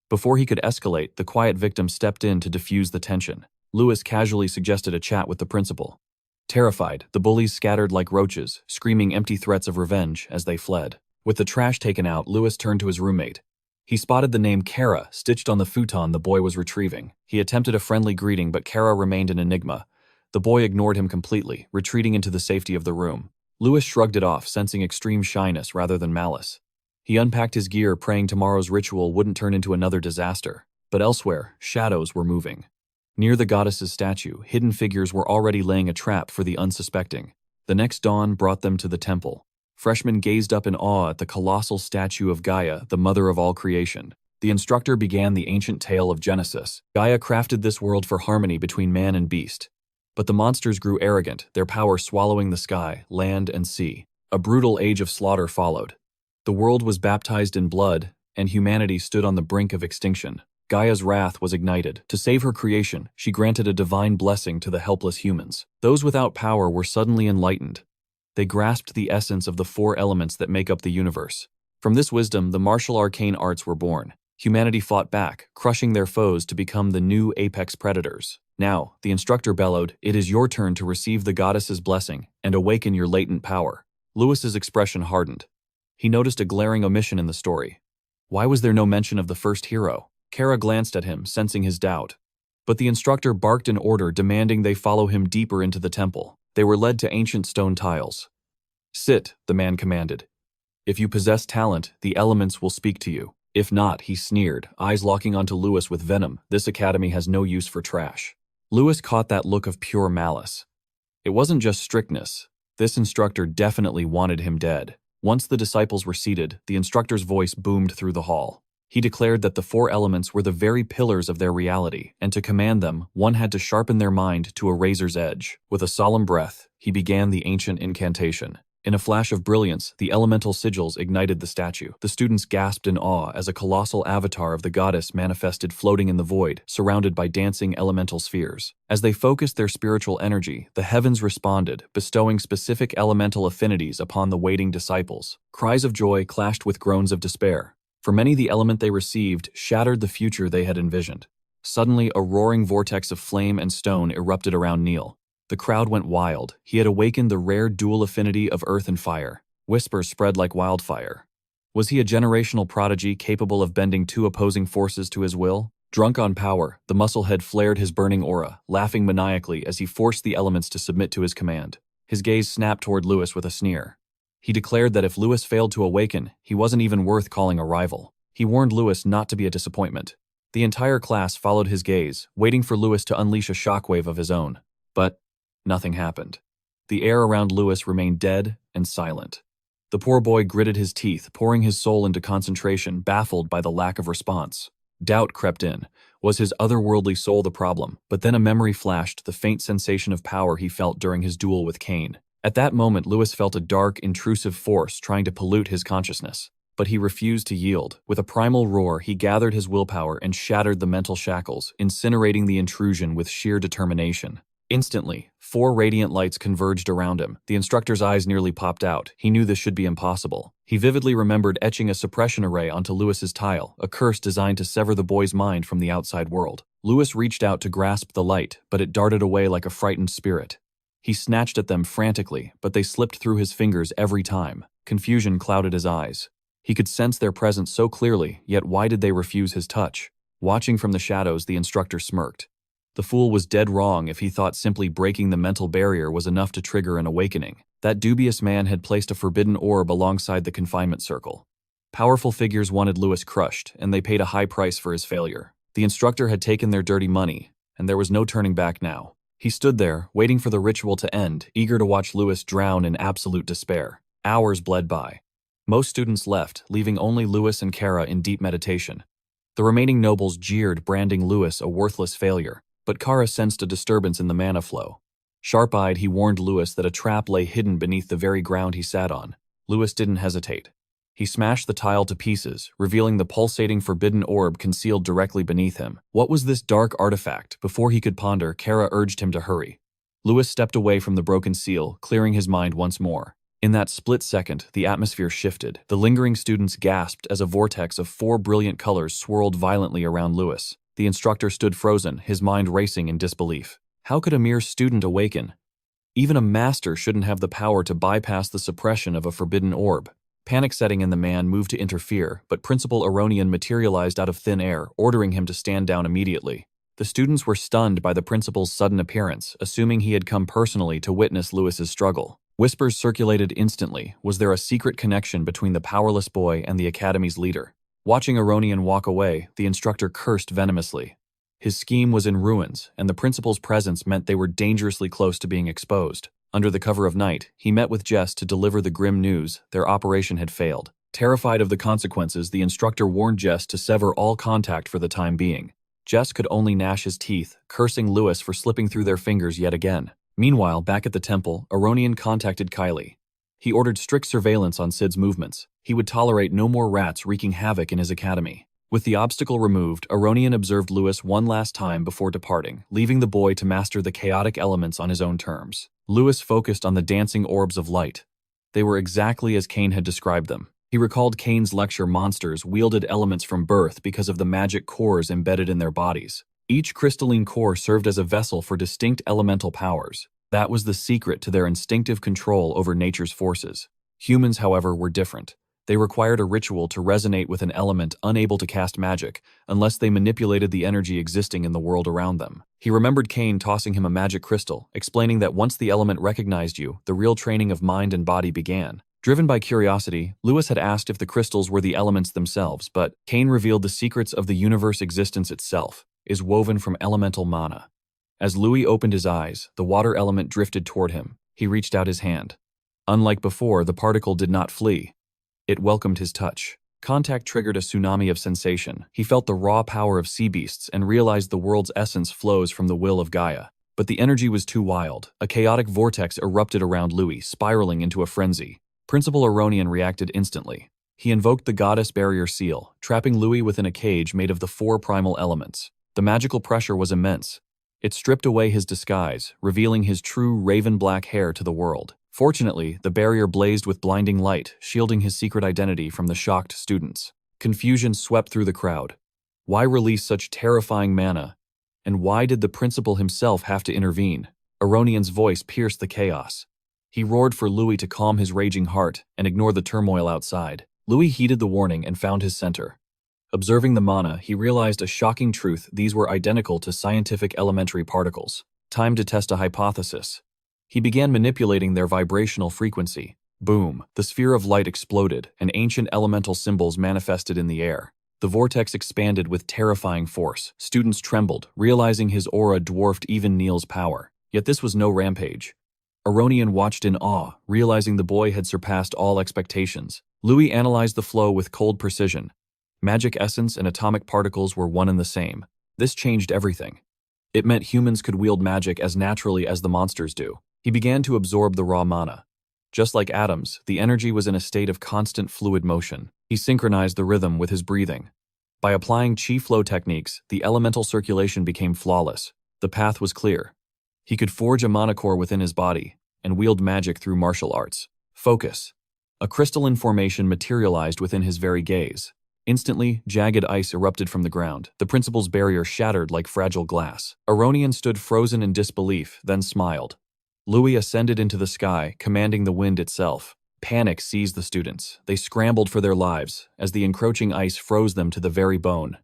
Before he could escalate, the quiet victim stepped in to diffuse the tension. Louis casually suggested a chat with the principal. Terrified, the bullies scattered like roaches, screaming empty threats of revenge as they fled. With the trash taken out, Louis turned to his roommate. He spotted the name Kara stitched on the futon the boy was retrieving. He attempted a friendly greeting, but Kara remained an enigma. The boy ignored him completely, retreating into the safety of the room. Louis shrugged it off, sensing extreme shyness rather than malice. He unpacked his gear, praying tomorrow's ritual wouldn't turn into another disaster. But elsewhere, shadows were moving. Near the goddess's statue, hidden figures were already laying a trap for the unsuspecting. The next dawn brought them to the temple. Freshmen gazed up in awe at the colossal statue of Gaia, the mother of all creation. The instructor began the ancient tale of Genesis. Gaia crafted this world for harmony between man and beast. But the monsters grew arrogant, their power swallowing the sky, land, and sea. A brutal age of slaughter followed. The world was baptized in blood, and humanity stood on the brink of extinction. Gaia's wrath was ignited. To save her creation, she granted a divine blessing to the helpless humans. Those without power were suddenly enlightened. They grasped the essence of the four elements that make up the universe. From this wisdom, the martial arcane arts were born. Humanity fought back, crushing their foes to become the new apex predators. Now, the instructor bellowed, "It is your turn to receive the goddess's blessing and awaken your latent power." Louis's expression hardened. He noticed a glaring omission in the story. Why was there no mention of the first hero? Kara glanced at him, sensing his doubt. But the instructor barked an order, demanding they follow him deeper into the temple. They were led to ancient stone tiles. "Sit," the man commanded. "If you possess talent, the elements will speak to you. If not," he sneered, eyes locking onto Louis with venom, "this academy has no use for trash." Louis caught that look of pure malice. It wasn't just strictness. This instructor definitely wanted him dead. Once the disciples were seated, the instructor's voice boomed through the hall. He declared that the four elements were the very pillars of their reality, and to command them, one had to sharpen their mind to a razor's edge. With a solemn breath, he began the ancient incantation. In a flash of brilliance, the elemental sigils ignited the statue. The students gasped in awe as a colossal avatar of the goddess manifested floating in the void, surrounded by dancing elemental spheres. As they focused their spiritual energy, the heavens responded, bestowing specific elemental affinities upon the waiting disciples. Cries of joy clashed with groans of despair. For many, the element they received shattered the future they had envisioned. Suddenly, a roaring vortex of flame and stone erupted around Neil. The crowd went wild. He had awakened the rare dual affinity of earth and fire. Whispers spread like wildfire. Was he a generational prodigy capable of bending two opposing forces to his will? Drunk on power, the musclehead flared his burning aura, laughing maniacally as he forced the elements to submit to his command. His gaze snapped toward Louis with a sneer. He declared that if Louis failed to awaken, he wasn't even worth calling a rival. He warned Louis not to be a disappointment. The entire class followed his gaze, waiting for Louis to unleash a shockwave of his own. But nothing happened. The air around Louis remained dead and silent. The poor boy gritted his teeth, pouring his soul into concentration, baffled by the lack of response. Doubt crept in. Was his otherworldly soul the problem? But then a memory flashed, the faint sensation of power he felt during his duel with Cain. At that moment, Louis felt a dark, intrusive force trying to pollute his consciousness. But he refused to yield. With a primal roar, he gathered his willpower and shattered the mental shackles, incinerating the intrusion with sheer determination. Instantly, 4 radiant lights converged around him. The instructor's eyes nearly popped out. He knew this should be impossible. He vividly remembered etching a suppression array onto Louis's tile, a curse designed to sever the boy's mind from the outside world. Louis reached out to grasp the light, but it darted away like a frightened spirit. He snatched at them frantically, but they slipped through his fingers every time. Confusion clouded his eyes. He could sense their presence so clearly, yet why did they refuse his touch? Watching from the shadows, the instructor smirked. The fool was dead wrong if he thought simply breaking the mental barrier was enough to trigger an awakening. That dubious man had placed a forbidden orb alongside the confinement circle. Powerful figures wanted Louis crushed, and they paid a high price for his failure. The instructor had taken their dirty money, and there was no turning back now. He stood there, waiting for the ritual to end, eager to watch Louis drown in absolute despair. Hours bled by. Most students left, leaving only Louis and Kara in deep meditation. The remaining nobles jeered, branding Louis a worthless failure, but Kara sensed a disturbance in the mana flow. Sharp-eyed, he warned Louis that a trap lay hidden beneath the very ground he sat on. Louis didn't hesitate. He smashed the tile to pieces, revealing the pulsating forbidden orb concealed directly beneath him. What was this dark artifact? Before he could ponder, Kara urged him to hurry. Louis stepped away from the broken seal, clearing his mind once more. In that split second, the atmosphere shifted. The lingering students gasped as a vortex of 4 brilliant colors swirled violently around Louis. The instructor stood frozen, his mind racing in disbelief. How could a mere student awaken? Even a master shouldn't have the power to bypass the suppression of a forbidden orb. Panic setting in, the man moved to interfere, but Principal Aronian materialized out of thin air, ordering him to stand down immediately. The students were stunned by the principal's sudden appearance, assuming he had come personally to witness Louis's struggle. Whispers circulated instantly. Was there a secret connection between the powerless boy and the academy's leader? Watching Aronian walk away, the instructor cursed venomously. His scheme was in ruins, and the principal's presence meant they were dangerously close to being exposed. Under the cover of night, he met with Jess to deliver the grim news: their operation had failed. Terrified of the consequences, the instructor warned Jess to sever all contact for the time being. Jess could only gnash his teeth, cursing Louis for slipping through their fingers yet again. Meanwhile, back at the temple, Aronian contacted Kylie. He ordered strict surveillance on Sid's movements. He would tolerate no more rats wreaking havoc in his academy. With the obstacle removed, Aronian observed Louis one last time before departing, leaving the boy to master the chaotic elements on his own terms. Louis focused on the dancing orbs of light. They were exactly as Cain had described them. He recalled Cain's lecture: monsters wielded elements from birth because of the magic cores embedded in their bodies. Each crystalline core served as a vessel for distinct elemental powers. That was the secret to their instinctive control over nature's forces. Humans, however, were different. They required a ritual to resonate with an element unable to cast magic unless they manipulated the energy existing in the world around them. He remembered Cain tossing him a magic crystal, explaining that once the element recognized you, the real training of mind and body began. Driven by curiosity, Lewis had asked if the crystals were the elements themselves, but Cain revealed the secrets of the universe existence itself is woven from elemental mana. As Louie opened his eyes, the water element drifted toward him. He reached out his hand. Unlike before, the particle did not flee. It welcomed his touch. Contact triggered a tsunami of sensation. He felt the raw power of sea beasts and realized the world's essence flows from the will of Gaia. But the energy was too wild. A chaotic vortex erupted around Louie, spiraling into a frenzy. Principal Aronian reacted instantly. He invoked the goddess barrier seal, trapping Louie within a cage made of the 4 primal elements. The magical pressure was immense. It stripped away his disguise, revealing his true raven-black hair to the world. Fortunately, the barrier blazed with blinding light, shielding his secret identity from the shocked students. Confusion swept through the crowd. Why release such terrifying mana? And why did the principal himself have to intervene? Aronian's voice pierced the chaos. He roared for Louie to calm his raging heart and ignore the turmoil outside. Louie heeded the warning and found his center. Observing the mana, he realized a shocking truth: these were identical to scientific elementary particles. Time to test a hypothesis. He began manipulating their vibrational frequency. Boom! The sphere of light exploded, and ancient elemental symbols manifested in the air. The vortex expanded with terrifying force. Students trembled, realizing his aura dwarfed even Neil's power. Yet this was no rampage. Aronian watched in awe, realizing the boy had surpassed all expectations. Louie analyzed the flow with cold precision. Magic essence and atomic particles were one and the same. This changed everything. It meant humans could wield magic as naturally as the monsters do. He began to absorb the raw mana. Just like atoms, the energy was in a state of constant fluid motion. He synchronized the rhythm with his breathing. By applying chi flow techniques, the elemental circulation became flawless. The path was clear. He could forge a mana core within his body and wield magic through martial arts. Focus. A crystalline formation materialized within his very gaze. Instantly, jagged ice erupted from the ground. The principal's barrier shattered like fragile glass. Aronian stood frozen in disbelief, then smiled. Louie ascended into the sky, commanding the wind itself. Panic seized the students. They scrambled for their lives, as the encroaching ice froze them to the very bone.